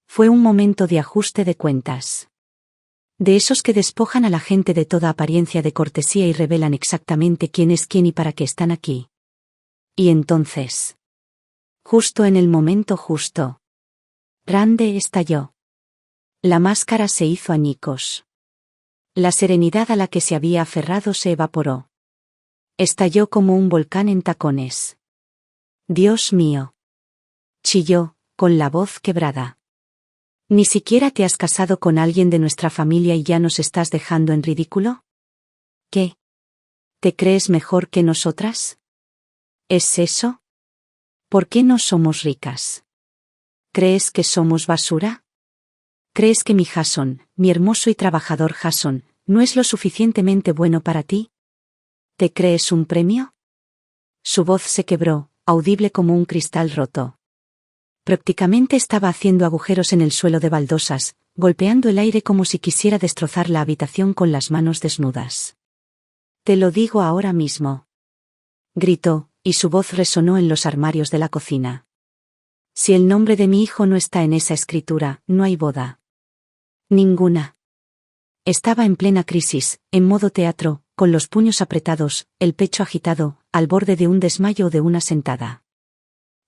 Fue un momento de ajuste de cuentas. De esos que despojan a la gente de toda apariencia de cortesía y revelan exactamente quién es quién y para qué están aquí. Y entonces, justo en el momento justo, Rande estalló. La máscara se hizo añicos. La serenidad a la que se había aferrado se evaporó. Estalló como un volcán en tacones. «Dios mío», chilló, con la voz quebrada. «¿Ni siquiera te has casado con alguien de nuestra familia y ya nos estás dejando en ridículo? ¿Qué? ¿Te crees mejor que nosotras? ¿Es eso? ¿Por qué no somos ricas? ¿Crees que somos basura? ¿Crees que mi Jason, mi hermoso y trabajador Jason, no es lo suficientemente bueno para ti? ¿Te crees un premio?» Su voz se quebró, audible como un cristal roto. Prácticamente estaba haciendo agujeros en el suelo de baldosas, golpeando el aire como si quisiera destrozar la habitación con las manos desnudas. «Te lo digo ahora mismo», gritó, Y su voz resonó en los armarios de la cocina. Si el nombre de mi hijo no está en esa escritura, no hay boda. Ninguna. Estaba en plena crisis, en modo teatro, con los puños apretados, el pecho agitado, al borde de un desmayo o de una sentada.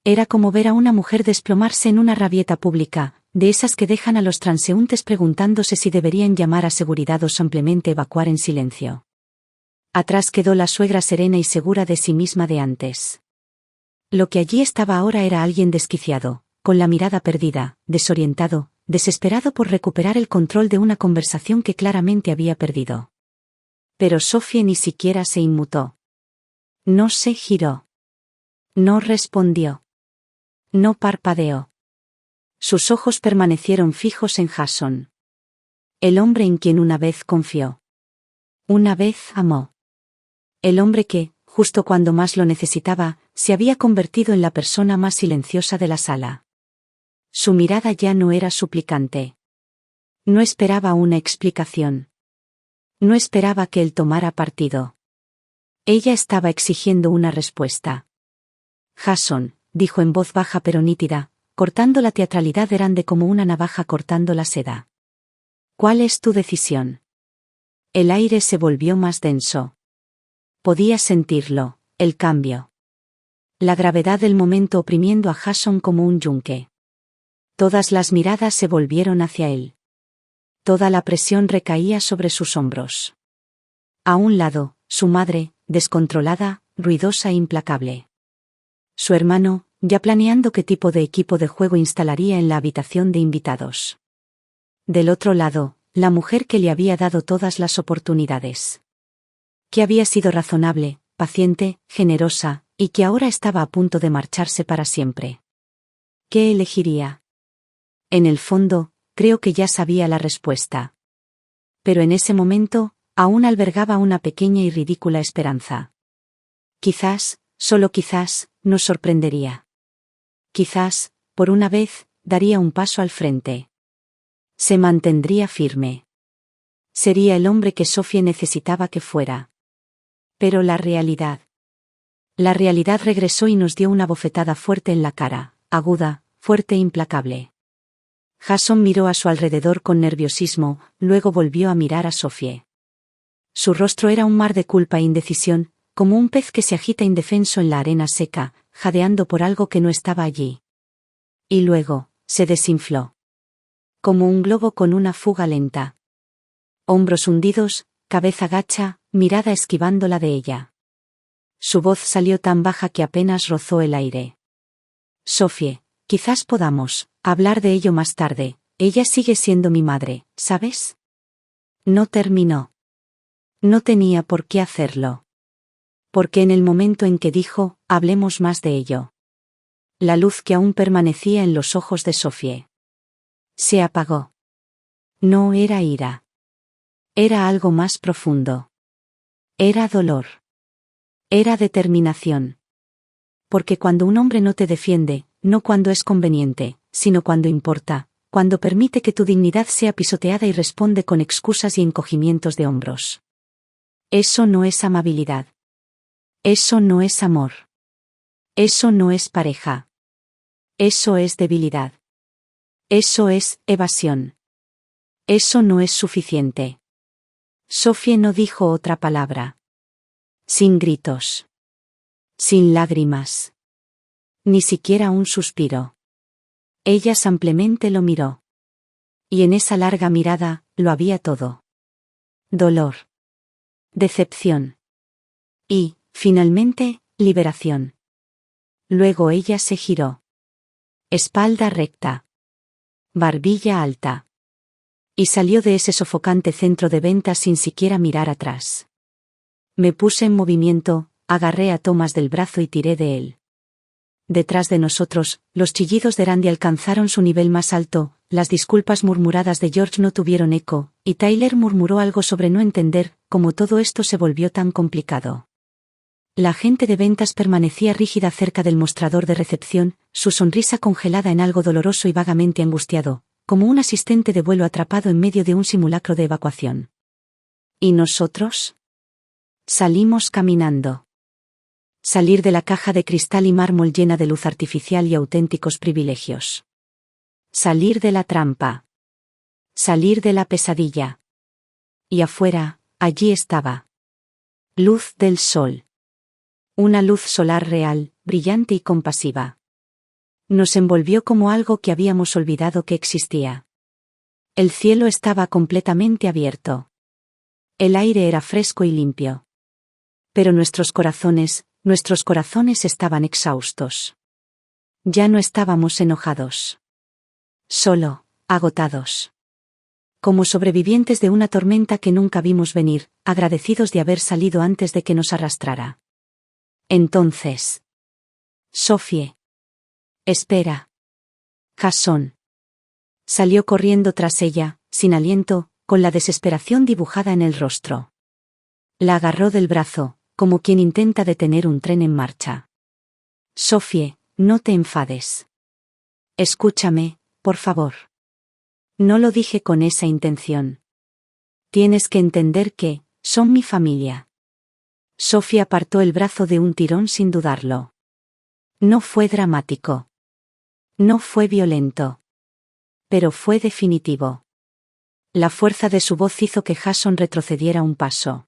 Era como ver a una mujer desplomarse en una rabieta pública, de esas que dejan a los transeúntes preguntándose si deberían llamar a seguridad o simplemente evacuar en silencio. Atrás quedó la suegra serena y segura de sí misma de antes. Lo que allí estaba ahora era alguien desquiciado, con la mirada perdida, desorientado, desesperado por recuperar el control de una conversación que claramente había perdido. Pero Sofie ni siquiera se inmutó. No se giró. No respondió. No parpadeó. Sus ojos permanecieron fijos en Jason. El hombre en quien una vez confió. Una vez amó. El hombre que, justo cuando más lo necesitaba, se había convertido en la persona más silenciosa de la sala. Su mirada ya no era suplicante. No esperaba una explicación. No esperaba que él tomara partido. Ella estaba exigiendo una respuesta. Jason, dijo en voz baja pero nítida, cortando la teatralidad grande como una navaja cortando la seda. ¿Cuál es tu decisión? El aire se volvió más denso. Podía sentirlo, el cambio. La gravedad del momento oprimiendo a Jason como un yunque. Todas las miradas se volvieron hacia él. Toda la presión recaía sobre sus hombros. A un lado, su madre, descontrolada, ruidosa e implacable. Su hermano, ya planeando qué tipo de equipo de juego instalaría en la habitación de invitados. Del otro lado, la mujer que le había dado todas las oportunidades. Que había sido razonable, paciente, generosa, y que ahora estaba a punto de marcharse para siempre. ¿Qué elegiría? En el fondo, creo que ya sabía la respuesta. Pero en ese momento, aún albergaba una pequeña y ridícula esperanza. Quizás, solo quizás, nos sorprendería. Quizás, por una vez, daría un paso al frente. Se mantendría firme. Sería el hombre que Sofie necesitaba que fuera. Pero la realidad. La realidad regresó y nos dio una bofetada fuerte en la cara, aguda, fuerte e implacable. Jason miró a su alrededor con nerviosismo, luego volvió a mirar a Sofie. Su rostro era un mar de culpa e indecisión, como un pez que se agita indefenso en la arena seca, jadeando por algo que no estaba allí. Y luego, se desinfló. Como un globo con una fuga lenta. Hombros hundidos, cabeza gacha, mirada esquivando la de ella. Su voz salió tan baja que apenas rozó el aire. Sofie, quizás podamos hablar de ello más tarde, ella sigue siendo mi madre, ¿sabes? No terminó. No tenía por qué hacerlo. Porque en el momento en que dijo, hablemos más de ello. La luz que aún permanecía en los ojos de Sofie se apagó. No era ira. Era algo más profundo. Era dolor. Era determinación. Porque cuando un hombre no te defiende, no cuando es conveniente, sino cuando importa, cuando permite que tu dignidad sea pisoteada y responde con excusas y encogimientos de hombros. Eso no es amabilidad. Eso no es amor. Eso no es pareja. Eso es debilidad. Eso es evasión. Eso no es suficiente. Sofie no dijo otra palabra. Sin gritos. Sin lágrimas. Ni siquiera un suspiro. Ella simplemente lo miró. Y en esa larga mirada, lo había todo. Dolor. Decepción. Y, finalmente, liberación. Luego ella se giró. Espalda recta. Barbilla alta. Y salió de ese sofocante centro de ventas sin siquiera mirar atrás. Me puse en movimiento, agarré a Thomas del brazo y tiré de él. Detrás de nosotros, los chillidos de Randy alcanzaron su nivel más alto, las disculpas murmuradas de George no tuvieron eco, y Tyler murmuró algo sobre no entender cómo todo esto se volvió tan complicado. La agente de ventas permanecía rígida cerca del mostrador de recepción, su sonrisa congelada en algo doloroso y vagamente angustiado, como un asistente de vuelo atrapado en medio de un simulacro de evacuación. ¿Y nosotros? Salimos caminando. Salir de la caja de cristal y mármol llena de luz artificial y auténticos privilegios. Salir de la trampa. Salir de la pesadilla. Y afuera, allí estaba. Luz del sol. Una luz solar real, brillante y compasiva. Nos envolvió como algo que habíamos olvidado que existía. El cielo estaba completamente abierto. El aire era fresco y limpio. Pero nuestros corazones estaban exhaustos. Ya no estábamos enojados. Solo, agotados. Como sobrevivientes de una tormenta que nunca vimos venir, agradecidos de haber salido antes de que nos arrastrara. Entonces. Sophie. Espera. Jason. Salió corriendo tras ella, sin aliento, con la desesperación dibujada en el rostro. La agarró del brazo, como quien intenta detener un tren en marcha. Sophie, no te enfades. Escúchame, por favor. No lo dije con esa intención. Tienes que entender que, son mi familia. Sophie apartó el brazo de un tirón sin dudarlo. No fue dramático. No fue violento. Pero fue definitivo. La fuerza de su voz hizo que Jason retrocediera un paso.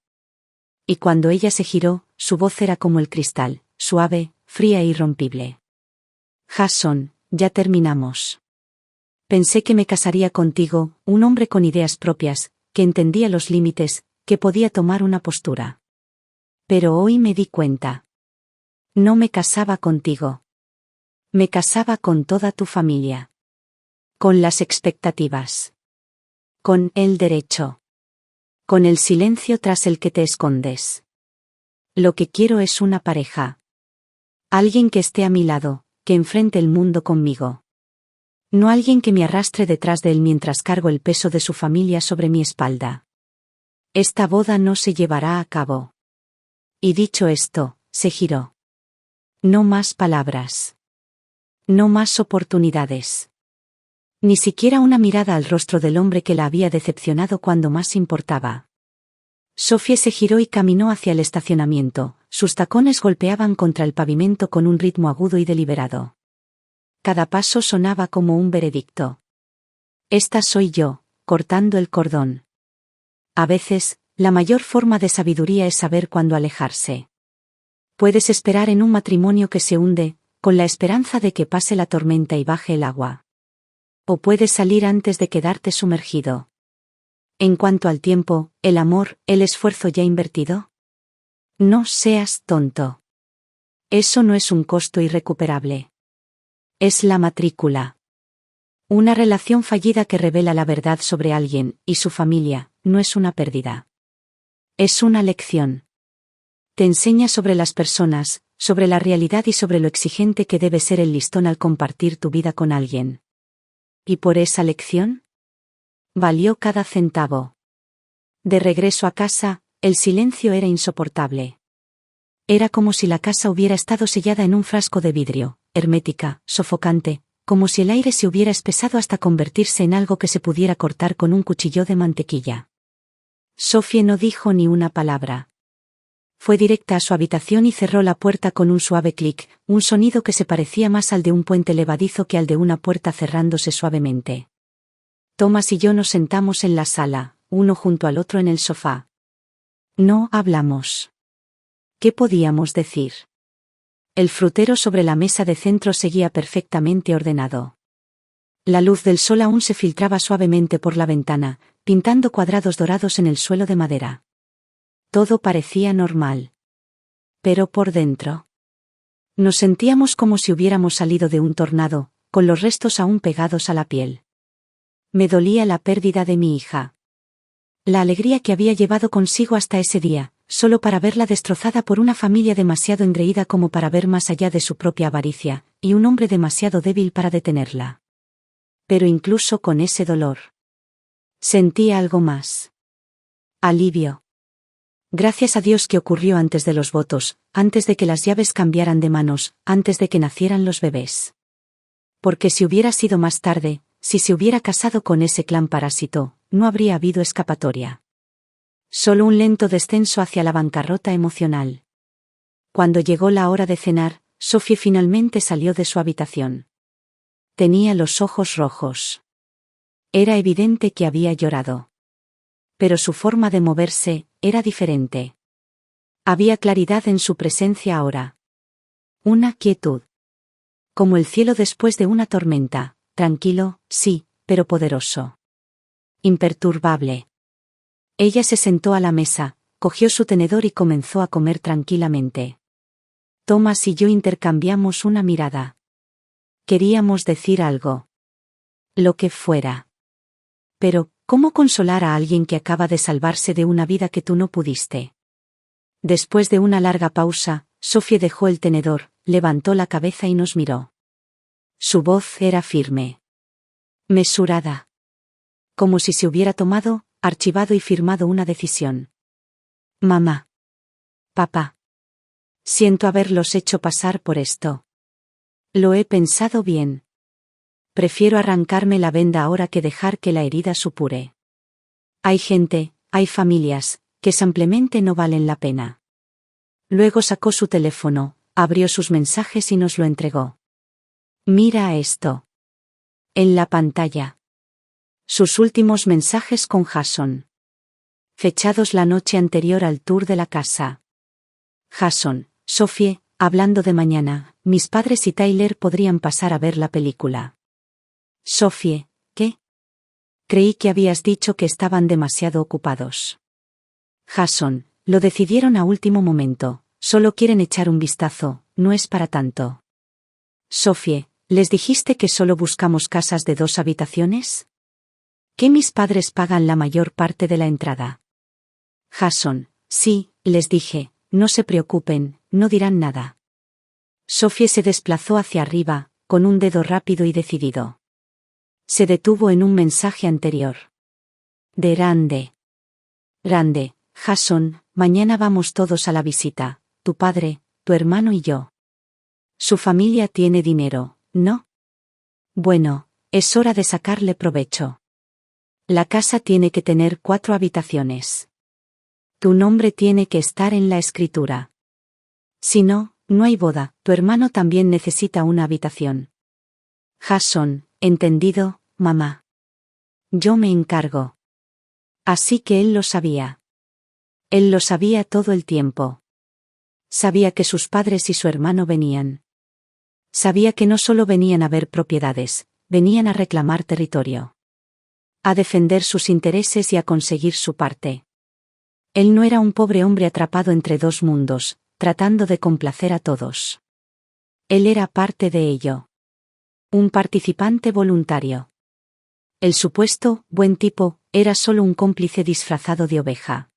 Y cuando ella se giró, su voz era como el cristal, suave, fría e irrompible. Jason, ya terminamos. Pensé que me casaría contigo, un hombre con ideas propias, que entendía los límites, que podía tomar una postura. Pero hoy me di cuenta. No me casaba contigo. Me casaba con toda tu familia. Con las expectativas. Con el derecho. Con el silencio tras el que te escondes. Lo que quiero es una pareja. Alguien que esté a mi lado, que enfrente el mundo conmigo. No alguien que me arrastre detrás de él mientras cargo el peso de su familia sobre mi espalda. Esta boda no se llevará a cabo. Y dicho esto, se giró. No más palabras. No más oportunidades. Ni siquiera una mirada al rostro del hombre que la había decepcionado cuando más importaba. Sophie se giró y caminó hacia el estacionamiento, sus tacones golpeaban contra el pavimento con un ritmo agudo y deliberado. Cada paso sonaba como un veredicto. Esta soy yo, cortando el cordón. A veces, la mayor forma de sabiduría es saber cuándo alejarse. Puedes esperar en un matrimonio que se hunde, con la esperanza de que pase la tormenta y baje el agua. O puedes salir antes de quedarte sumergido. En cuanto al tiempo, el amor, el esfuerzo ya invertido. No seas tonto. Eso no es un costo irrecuperable. Es la matrícula. Una relación fallida que revela la verdad sobre alguien y su familia, no es una pérdida. Es una lección. Te enseña sobre las personas, sobre la realidad y sobre lo exigente que debe ser el listón al compartir tu vida con alguien. ¿Y por esa lección? Valió cada centavo. De regreso a casa, el silencio era insoportable. Era como si la casa hubiera estado sellada en un frasco de vidrio, hermética, sofocante, como si el aire se hubiera espesado hasta convertirse en algo que se pudiera cortar con un cuchillo de mantequilla. Sophie no dijo ni una palabra. Fue directa a su habitación y cerró la puerta con un suave clic, un sonido que se parecía más al de un puente levadizo que al de una puerta cerrándose suavemente. Thomas y yo nos sentamos en la sala, uno junto al otro en el sofá. No hablamos. ¿Qué podíamos decir? El frutero sobre la mesa de centro seguía perfectamente ordenado. La luz del sol aún se filtraba suavemente por la ventana, pintando cuadrados dorados en el suelo de madera. Todo parecía normal. Pero por dentro. Nos sentíamos como si hubiéramos salido de un tornado, con los restos aún pegados a la piel. Me dolía la pérdida de mi hija. La alegría que había llevado consigo hasta ese día, solo para verla destrozada por una familia demasiado engreída como para ver más allá de su propia avaricia, y un hombre demasiado débil para detenerla. Pero incluso con ese dolor. Sentía algo más. Alivio. Gracias a Dios que ocurrió antes de los votos, antes de que las llaves cambiaran de manos, antes de que nacieran los bebés. Porque si hubiera sido más tarde, si se hubiera casado con ese clan parásito, no habría habido escapatoria. Solo un lento descenso hacia la bancarrota emocional. Cuando llegó la hora de cenar, Sophie finalmente salió de su habitación. Tenía los ojos rojos. Era evidente que había llorado. Pero su forma de moverse era diferente. Había claridad en su presencia ahora. Una quietud. Como el cielo después de una tormenta, tranquilo, sí, pero poderoso. Imperturbable. Ella se sentó a la mesa, cogió su tenedor y comenzó a comer tranquilamente. Thomas y yo intercambiamos una mirada. Queríamos decir algo. Lo que fuera. Pero, ¿cómo consolar a alguien que acaba de salvarse de una vida que tú no pudiste? Después de una larga pausa, Sophie dejó el tenedor, levantó la cabeza y nos miró. Su voz era firme. Mesurada. Como si se hubiera tomado, archivado y firmado una decisión. Mamá. Papá. Siento haberlos hecho pasar por esto. Lo he pensado bien. Prefiero arrancarme la venda ahora que dejar que la herida supure. Hay gente, hay familias, que simplemente no valen la pena. Luego sacó su teléfono, abrió sus mensajes y nos lo entregó. Mira esto. En la pantalla. Sus últimos mensajes con Jason. Fechados la noche anterior al tour de la casa. Jason, Sophie, hablando de mañana, mis padres y Tyler podrían pasar a ver la película. Sophie, ¿qué? Creí que habías dicho que estaban demasiado ocupados. Jason, lo decidieron a último momento, solo quieren echar un vistazo, no es para tanto. Sophie, ¿les dijiste que solo buscamos casas de 2 habitaciones? ¿Que mis padres pagan la mayor parte de la entrada? Jason, sí, les dije, no se preocupen, no dirán nada. Sophie se desplazó hacia arriba, con un dedo rápido y decidido. Se detuvo en un mensaje anterior. De Rande. Rande, Jason, mañana vamos todos a la visita, tu padre, tu hermano y yo. Su familia tiene dinero, ¿no? Bueno, es hora de sacarle provecho. La casa tiene que tener 4 habitaciones. Tu nombre tiene que estar en la escritura. Si no, no hay boda, tu hermano también necesita una habitación. Jason, entendido, mamá. Yo me encargo. Así que él lo sabía. Él lo sabía todo el tiempo. Sabía que sus padres y su hermano venían. Sabía que no solo venían a ver propiedades, venían a reclamar territorio. A defender sus intereses y a conseguir su parte. Él no era un pobre hombre atrapado entre 2 mundos, tratando de complacer a todos. Él era parte de ello. Un participante voluntario. El supuesto, buen tipo, era solo un cómplice disfrazado de oveja.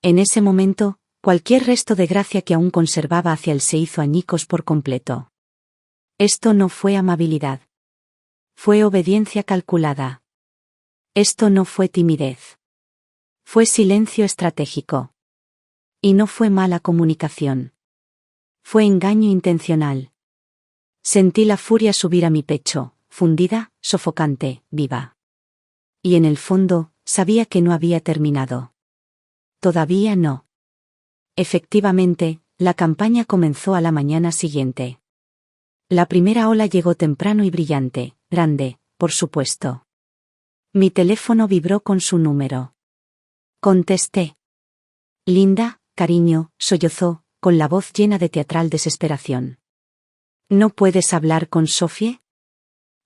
En ese momento, cualquier resto de gracia que aún conservaba hacia él se hizo añicos por completo. Esto no fue amabilidad. Fue obediencia calculada. Esto no fue timidez. Fue silencio estratégico. Y no fue mala comunicación. Fue engaño intencional. Sentí la furia subir a mi pecho, fundida, sofocante, viva. Y en el fondo, sabía que no había terminado. Todavía no. Efectivamente, la campaña comenzó a la mañana siguiente. La primera ola llegó temprano y brillante, grande, por supuesto. Mi teléfono vibró con su número. Contesté. Linda, cariño, sollozó, con la voz llena de teatral desesperación. ¿No puedes hablar con Sophie?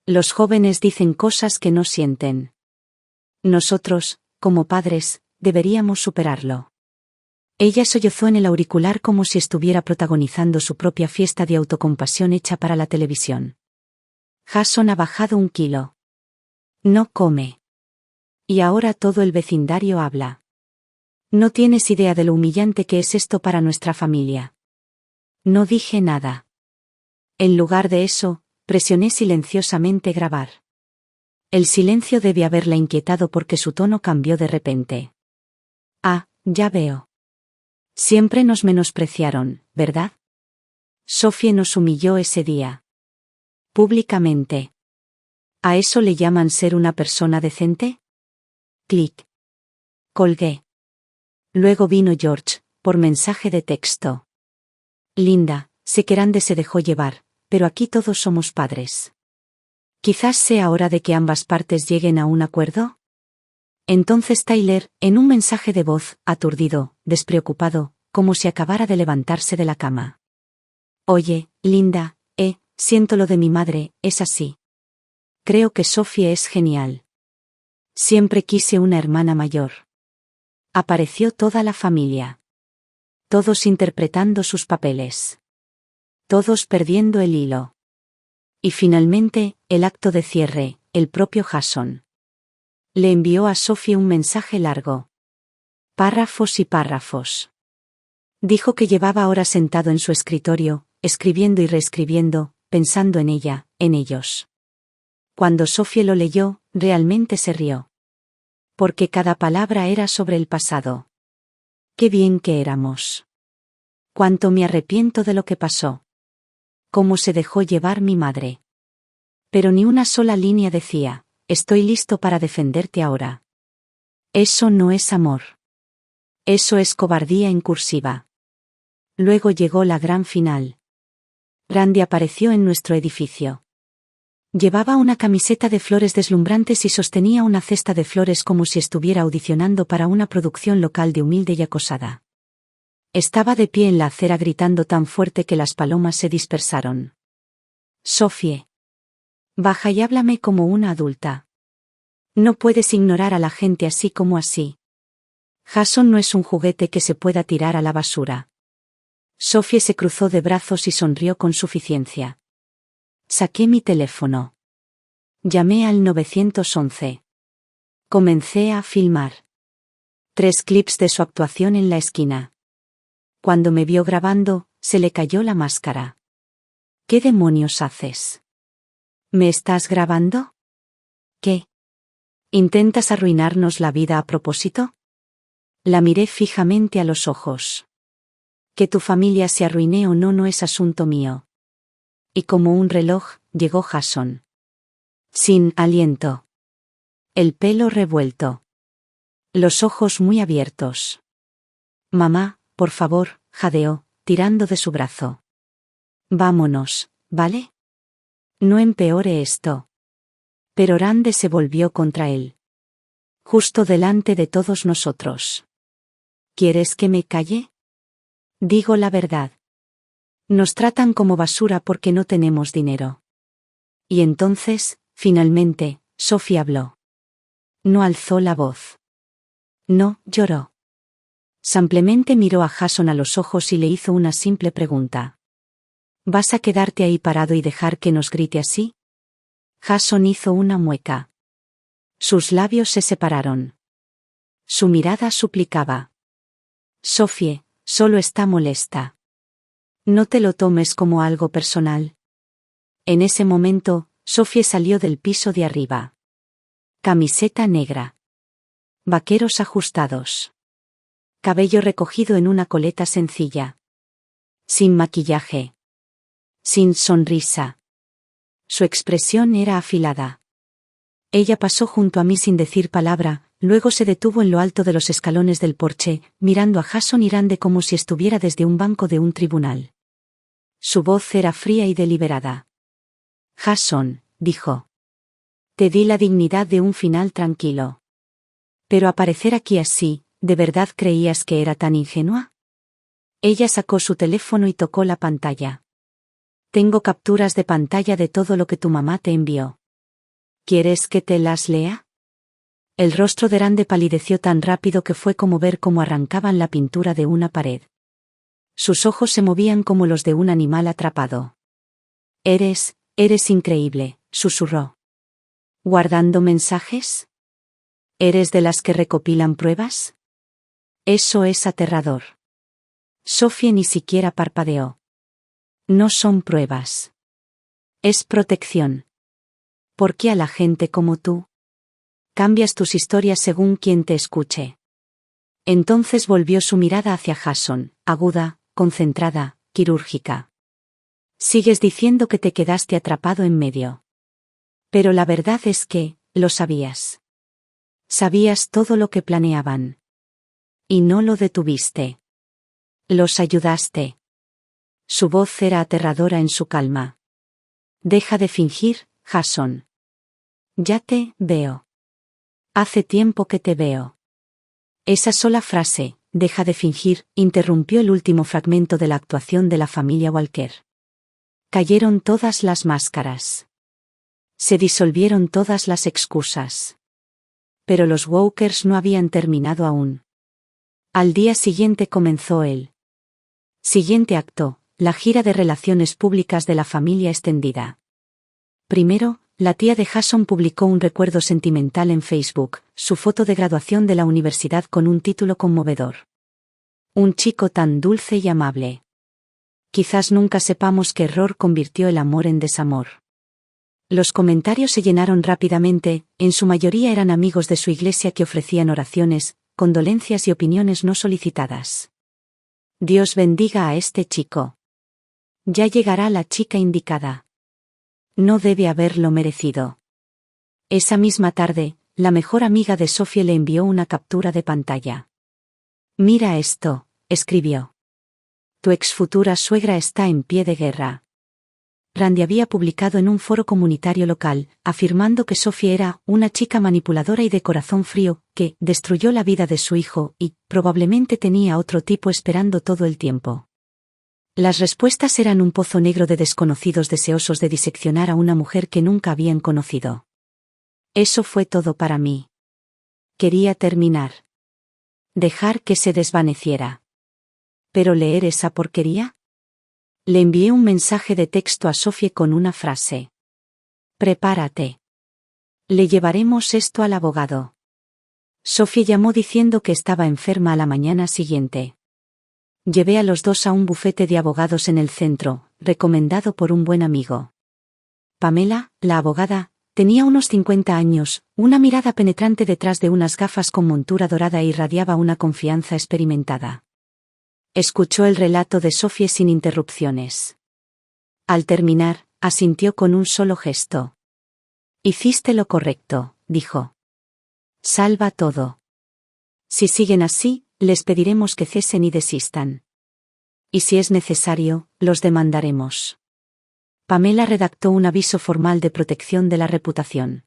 Los jóvenes dicen cosas que no sienten. Nosotros, como padres, deberíamos superarlo. Ella sollozó en el auricular como si estuviera protagonizando su propia fiesta de autocompasión hecha para la televisión. Jason ha bajado 1 kilo. No come. Y ahora todo el vecindario habla. No tienes idea de lo humillante que es esto para nuestra familia. No dije nada. En lugar de eso, presioné silenciosamente grabar. El silencio debe haberla inquietado porque su tono cambió de repente. Ah, ya veo. Siempre nos menospreciaron, ¿verdad? Sophie nos humilló ese día. Públicamente. ¿A eso le llaman ser una persona decente? Clic. Colgué. Luego vino George, por mensaje de texto. Linda, sé que Rande se dejó llevar, pero aquí todos somos padres. Quizás sea hora de que ambas partes lleguen a un acuerdo. Entonces Tyler, en un mensaje de voz, aturdido, despreocupado, como si acabara de levantarse de la cama. Oye, Linda, siento lo de mi madre, es así. Creo que Sophie es genial. Siempre quise una hermana mayor. Apareció toda la familia. Todos interpretando sus papeles. Todos perdiendo el hilo. Y finalmente, el acto de cierre, el propio Jason. Le envió a Sophie un mensaje largo. Párrafos y párrafos. Dijo que llevaba horas sentado en su escritorio, escribiendo y reescribiendo, pensando en ella, en ellos. Cuando Sophie lo leyó, realmente se rió. Porque cada palabra era sobre el pasado. Qué bien que éramos. Cuánto me arrepiento de lo que pasó. Cómo se dejó llevar mi madre. Pero ni una sola línea decía, estoy listo para defenderte ahora. Eso no es amor. Eso es cobardía en cursiva. Luego llegó la gran final. Randy apareció en nuestro edificio. Llevaba una camiseta de flores deslumbrantes y sostenía una cesta de flores como si estuviera audicionando para una producción local de Humilde y Acosada. Estaba de pie en la acera gritando tan fuerte que las palomas se dispersaron. Sophie. Baja y háblame como una adulta. No puedes ignorar a la gente así como así. Jason no es un juguete que se pueda tirar a la basura. Sophie se cruzó de brazos y sonrió con suficiencia. Saqué mi teléfono. Llamé al 911. Comencé a filmar. 3 clips de su actuación en la esquina. Cuando me vio grabando, se le cayó la máscara. ¿Qué demonios haces? ¿Me estás grabando? ¿Qué? ¿Intentas arruinarnos la vida a propósito? La miré fijamente a los ojos. Que tu familia se arruine o no no es asunto mío. Y como un reloj, llegó Jason. Sin aliento. El pelo revuelto. Los ojos muy abiertos. Mamá, por favor, jadeó, tirando de su brazo. Vámonos, ¿vale? No empeore esto. Pero Rande se volvió contra él. Justo delante de todos nosotros. ¿Quieres que me calle? Digo la verdad. Nos tratan como basura porque no tenemos dinero. Y entonces, finalmente, Sophie habló. No alzó la voz. No, lloró. Simplemente miró a Jason a los ojos y le hizo una simple pregunta. ¿Vas a quedarte ahí parado y dejar que nos grite así? Jason hizo una mueca. Sus labios se separaron. Su mirada suplicaba. Sophie, solo está molesta. No te lo tomes como algo personal. En ese momento, Sophie salió del piso de arriba. Camiseta negra. Vaqueros ajustados. Cabello recogido en una coleta sencilla. Sin maquillaje. Sin sonrisa. Su expresión era afilada. Ella pasó junto a mí sin decir palabra, luego se detuvo en lo alto de los escalones del porche, mirando a Jason y Rande como si estuviera desde un banco de un tribunal. Su voz era fría y deliberada. Jason, dijo. Te di la dignidad de un final tranquilo. Pero aparecer aquí así, ¿de verdad creías que era tan ingenua? Ella sacó su teléfono y tocó la pantalla. Tengo capturas de pantalla de todo lo que tu mamá te envió. ¿Quieres que te las lea? El rostro de Rande palideció tan rápido que fue como ver cómo arrancaban la pintura de una pared. Sus ojos se movían como los de un animal atrapado. Eres increíble, susurró. ¿Guardando mensajes? ¿Eres de las que recopilan pruebas? Eso es aterrador. Sophie ni siquiera parpadeó. No son pruebas. Es protección. ¿Por qué a la gente como tú? Cambias tus historias según quien te escuche. Entonces volvió su mirada hacia Jason, aguda, concentrada, quirúrgica. Sigues diciendo que te quedaste atrapado en medio. Pero la verdad es que, lo sabías. Sabías todo lo que planeaban. Y no lo detuviste. Los ayudaste. Su voz era aterradora en su calma. Deja de fingir, Jason. Ya te veo. Hace tiempo que te veo. Esa sola frase, deja de fingir, interrumpió el último fragmento de la actuación de la familia Walker. Cayeron todas las máscaras. Se disolvieron todas las excusas. Pero los Walkers no habían terminado aún. Al día siguiente comenzó el siguiente acto, la gira de relaciones públicas de la familia extendida. Primero, la tía de Jason publicó un recuerdo sentimental en Facebook, su foto de graduación de la universidad con un título conmovedor. Un chico tan dulce y amable. Quizás nunca sepamos qué error convirtió el amor en desamor. Los comentarios se llenaron rápidamente, en su mayoría eran amigos de su iglesia que ofrecían oraciones, condolencias y opiniones no solicitadas. Dios bendiga a este chico. Ya llegará la chica indicada. No debe haberlo merecido. Esa misma tarde, la mejor amiga de Sophie le envió una captura de pantalla. Mira esto, escribió. Tu ex futura suegra está en pie de guerra. Randy había publicado en un foro comunitario local, afirmando que Sophie era una chica manipuladora y de corazón frío, que destruyó la vida de su hijo y, probablemente tenía otro tipo esperando todo el tiempo. Las respuestas eran un pozo negro de desconocidos deseosos de diseccionar a una mujer que nunca habían conocido. Eso fue todo para mí. Quería terminar. Dejar que se desvaneciera. ¿Pero leer esa porquería? Le envié un mensaje de texto a Sophie con una frase. Prepárate. Le llevaremos esto al abogado. Sophie llamó diciendo que estaba enferma a la mañana siguiente. Llevé a los dos a un bufete de abogados en el centro, recomendado por un buen amigo. Pamela, la abogada, tenía unos 50 años, una mirada penetrante detrás de unas gafas con montura dorada e irradiaba una confianza experimentada. Escuchó el relato de Sophie sin interrupciones. Al terminar, asintió con un solo gesto. Hiciste lo correcto, dijo. Salva todo. Si siguen así, les pediremos que cesen y desistan. Y si es necesario, los demandaremos. Pamela redactó un aviso formal de protección de la reputación.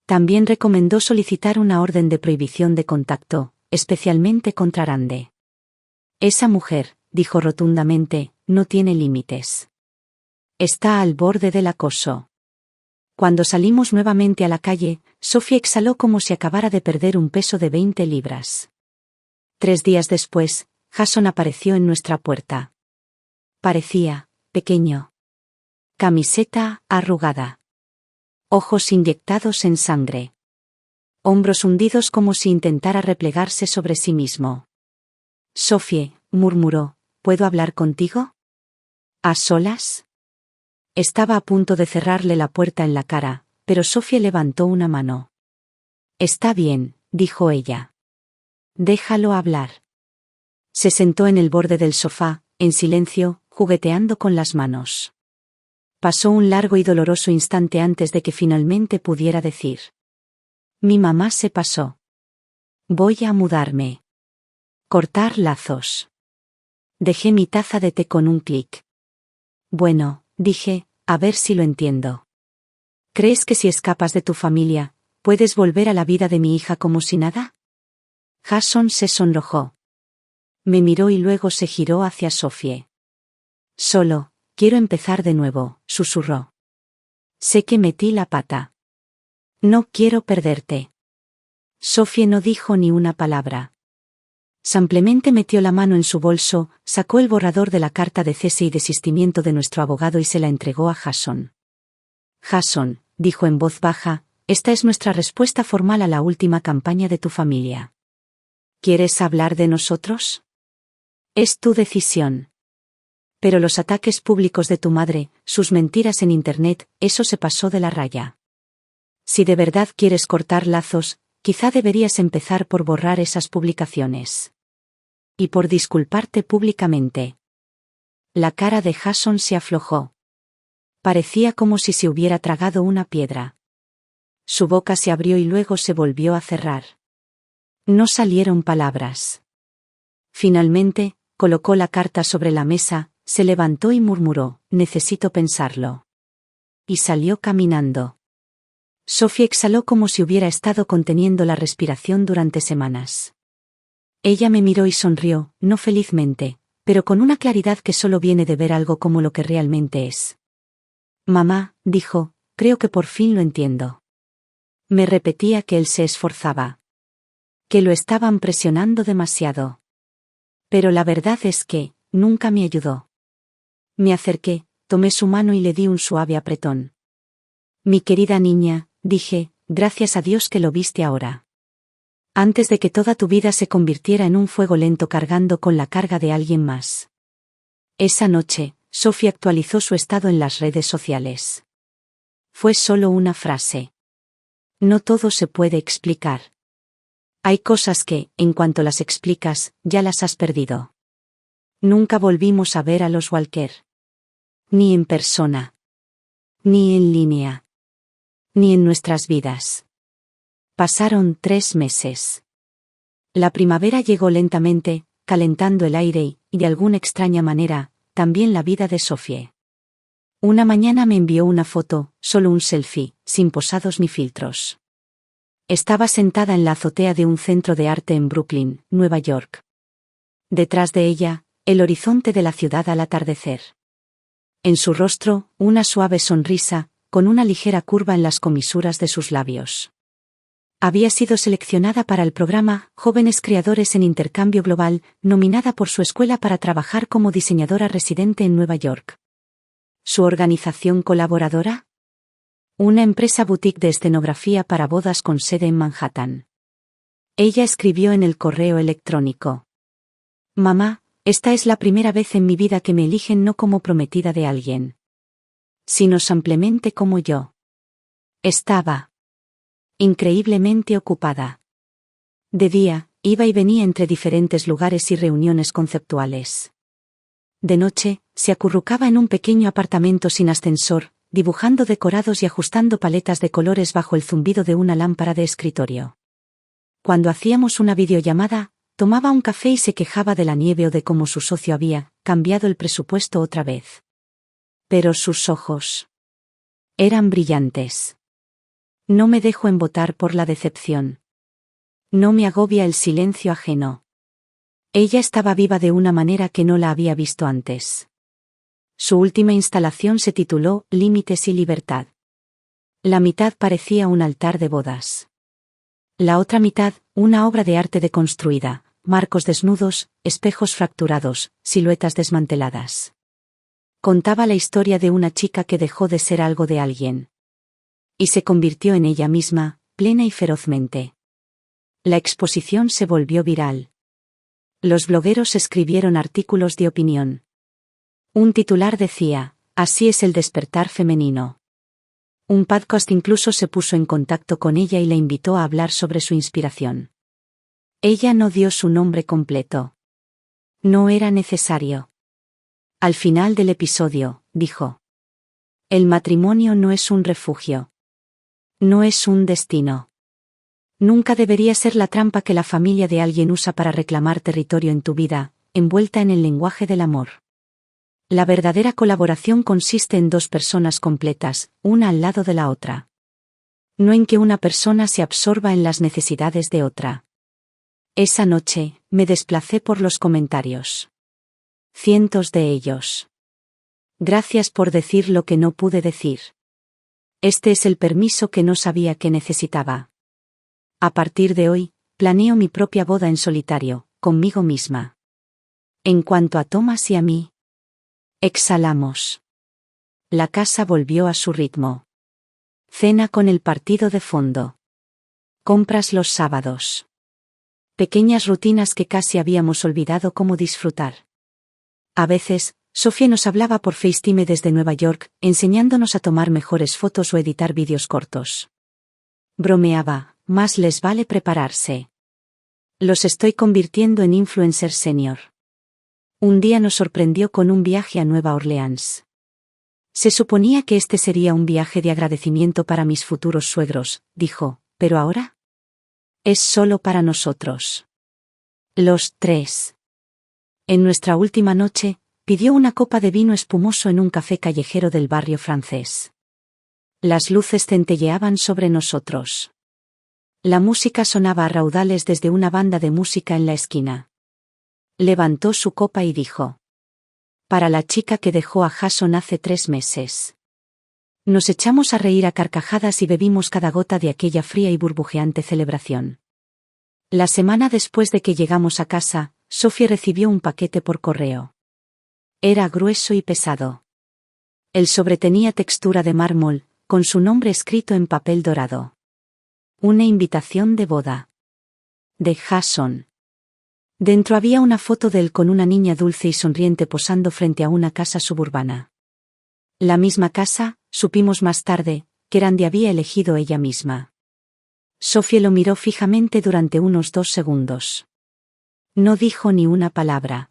También recomendó solicitar una orden de prohibición de contacto, especialmente contra Rande. Esa mujer, dijo rotundamente, no tiene límites. Está al borde del acoso. Cuando salimos nuevamente a la calle, Sophie exhaló como si acabara de perder un peso de 20 libras. 3 días después, Jason apareció en nuestra puerta. Parecía pequeño. Camiseta arrugada. Ojos inyectados en sangre. Hombros hundidos como si intentara replegarse sobre sí mismo. Sophie, murmuró, ¿puedo hablar contigo? ¿A solas? Estaba a punto de cerrarle la puerta en la cara, pero Sophie levantó una mano. Está bien, dijo ella. Déjalo hablar. Se sentó en el borde del sofá, en silencio, jugueteando con las manos. Pasó un largo y doloroso instante antes de que finalmente pudiera decir. Mi mamá se pasó. Voy a mudarme. Cortar lazos. Dejé mi taza de té con un clic. Bueno, dije, a ver si lo entiendo. ¿Crees que si escapas de tu familia, puedes volver a la vida de mi hija como si nada? Jason se sonrojó. Me miró y luego se giró hacia Sophie. Solo, quiero empezar de nuevo, susurró. Sé que metí la pata. No quiero perderte. Sophie no dijo ni una palabra. Simplemente metió la mano en su bolso, sacó el borrador de la carta de cese y desistimiento de nuestro abogado y se la entregó a Jason. Jason, dijo en voz baja, esta es nuestra respuesta formal a la última campaña de tu familia. ¿Quieres hablar de nosotros? Es tu decisión. Pero los ataques públicos de tu madre, sus mentiras en Internet, eso se pasó de la raya. Si de verdad quieres cortar lazos, quizá deberías empezar por borrar esas publicaciones. Y por disculparte públicamente. La cara de Jason se aflojó. Parecía como si se hubiera tragado una piedra. Su boca se abrió y luego se volvió a cerrar. No salieron palabras. Finalmente, colocó la carta sobre la mesa, se levantó y murmuró, necesito pensarlo. Y salió caminando. Sofía exhaló como si hubiera estado conteniendo la respiración durante semanas. Ella me miró y sonrió, no felizmente, pero con una claridad que solo viene de ver algo como lo que realmente es. Mamá, dijo, creo que por fin lo entiendo. Me repetía que él se esforzaba. Que lo estaban presionando demasiado. Pero la verdad es que, nunca me ayudó. Me acerqué, tomé su mano y le di un suave apretón. Mi querida niña, dije, gracias a Dios que lo viste ahora. Antes de que toda tu vida se convirtiera en un fuego lento cargando con la carga de alguien más. Esa noche, Sofía actualizó su estado en las redes sociales. Fue solo una frase. No todo se puede explicar. Hay cosas que, en cuanto las explicas, ya las has perdido. Nunca volvimos a ver a los Walker. Ni en persona. Ni en línea. Ni en nuestras vidas. Pasaron 3 meses. La primavera llegó lentamente, calentando el aire y, de alguna extraña manera, también la vida de Sofía. Una mañana me envió una foto, solo un selfie, sin posados ni filtros. Estaba sentada en la azotea de un centro de arte en Brooklyn, Nueva York. Detrás de ella, el horizonte de la ciudad al atardecer. En su rostro, una suave sonrisa, con una ligera curva en las comisuras de sus labios. Había sido seleccionada para el programa Jóvenes Creadores en Intercambio Global, nominada por su escuela para trabajar como diseñadora residente en Nueva York. ¿Su organización colaboradora? Una empresa boutique de escenografía para bodas con sede en Manhattan. Ella escribió en el correo electrónico. Mamá, esta es la primera vez en mi vida que me eligen no como prometida de alguien, sino simplemente como yo. Estaba increíblemente ocupada. De día, iba y venía entre diferentes lugares y reuniones conceptuales. De noche, se acurrucaba en un pequeño apartamento sin ascensor, dibujando decorados y ajustando paletas de colores bajo el zumbido de una lámpara de escritorio. Cuando hacíamos una videollamada, tomaba un café y se quejaba de la nieve o de cómo su socio había cambiado el presupuesto otra vez. Pero sus ojos eran brillantes. No me dejo embotar por la decepción. No me agobia el silencio ajeno. Ella estaba viva de una manera que no la había visto antes. Su última instalación se tituló Límites y Libertad. La mitad parecía un altar de bodas. La otra mitad, una obra de arte deconstruida, marcos desnudos, espejos fracturados, siluetas desmanteladas. Contaba la historia de una chica que dejó de ser algo de alguien. Y se convirtió en ella misma, plena y ferozmente. La exposición se volvió viral. Los blogueros escribieron artículos de opinión. Un titular decía, así es el despertar femenino. Un podcast incluso se puso en contacto con ella y la invitó a hablar sobre su inspiración. Ella no dio su nombre completo. No era necesario. Al final del episodio, dijo. El matrimonio no es un refugio. No es un destino. Nunca debería ser la trampa que la familia de alguien usa para reclamar territorio en tu vida, envuelta en el lenguaje del amor. La verdadera colaboración consiste en 2 personas completas, una al lado de la otra. No en que una persona se absorba en las necesidades de otra. Esa noche, me desplacé por los comentarios. Cientos de ellos. Gracias por decir lo que no pude decir. Este es el permiso que no sabía que necesitaba. A partir de hoy, planeo mi propia boda en solitario, conmigo misma. En cuanto a Thomas y a mí, exhalamos. La casa volvió a su ritmo. Cena con el partido de fondo. Compras los sábados. Pequeñas rutinas que casi habíamos olvidado cómo disfrutar. A veces, Sofía nos hablaba por FaceTime desde Nueva York, enseñándonos a tomar mejores fotos o editar vídeos cortos. Bromeaba, más les vale prepararse. Los estoy convirtiendo en influencer senior. Un día nos sorprendió con un viaje a Nueva Orleans. Se suponía que este sería un viaje de agradecimiento para mis futuros suegros, dijo, pero ahora es solo para nosotros. Los 3. En nuestra última noche, pidió una copa de vino espumoso en un café callejero del barrio francés. Las luces centelleaban sobre nosotros. La música sonaba a raudales desde una banda de música en la esquina. Levantó su copa y dijo: para la chica que dejó a Jason hace 3 meses. Nos echamos a reír a carcajadas y bebimos cada gota de aquella fría y burbujeante celebración. La semana después de que llegamos a casa, Sophie recibió un paquete por correo. Era grueso y pesado. El sobre tenía textura de mármol, con su nombre escrito en papel dorado. Una invitación de boda. De Jason. Dentro había una foto de él con una niña dulce y sonriente posando frente a una casa suburbana. La misma casa, supimos más tarde, que Randy había elegido ella misma. Sophie lo miró fijamente durante unos 2 segundos. No dijo ni una palabra.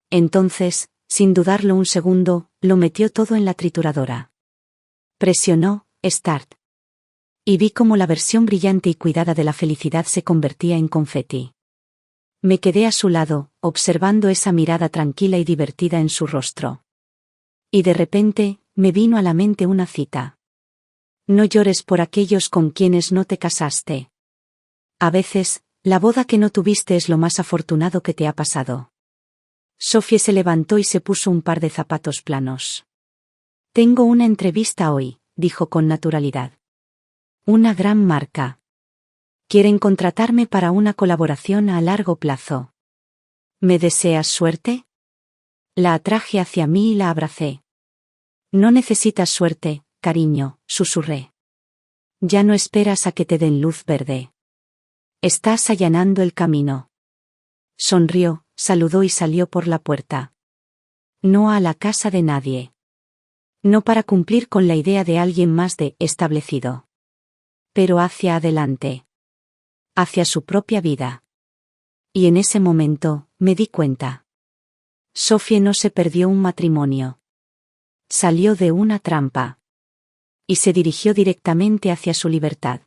Entonces, sin dudarlo un segundo, lo metió todo en la trituradora. Presionó Start. Y vi cómo la versión brillante y cuidada de la felicidad se convertía en confeti. Me quedé a su lado, observando esa mirada tranquila y divertida en su rostro. Y de repente, me vino a la mente una cita. No llores por aquellos con quienes no te casaste. A veces, la boda que no tuviste es lo más afortunado que te ha pasado. Sophie se levantó y se puso un par de zapatos planos. Tengo una entrevista hoy, dijo con naturalidad. Una gran marca. Quieren contratarme para una colaboración a largo plazo. ¿Me deseas suerte? La atraje hacia mí y la abracé. No necesitas suerte, cariño, susurré. Ya no esperas a que te den luz verde. Estás allanando el camino. Sonrió, saludó y salió por la puerta. No a la casa de nadie. No para cumplir con la idea de alguien más de establecido. Pero hacia adelante. Hacia su propia vida. Y en ese momento, me di cuenta. Sophie no se perdió un matrimonio. Salió de una trampa. Y se dirigió directamente hacia su libertad.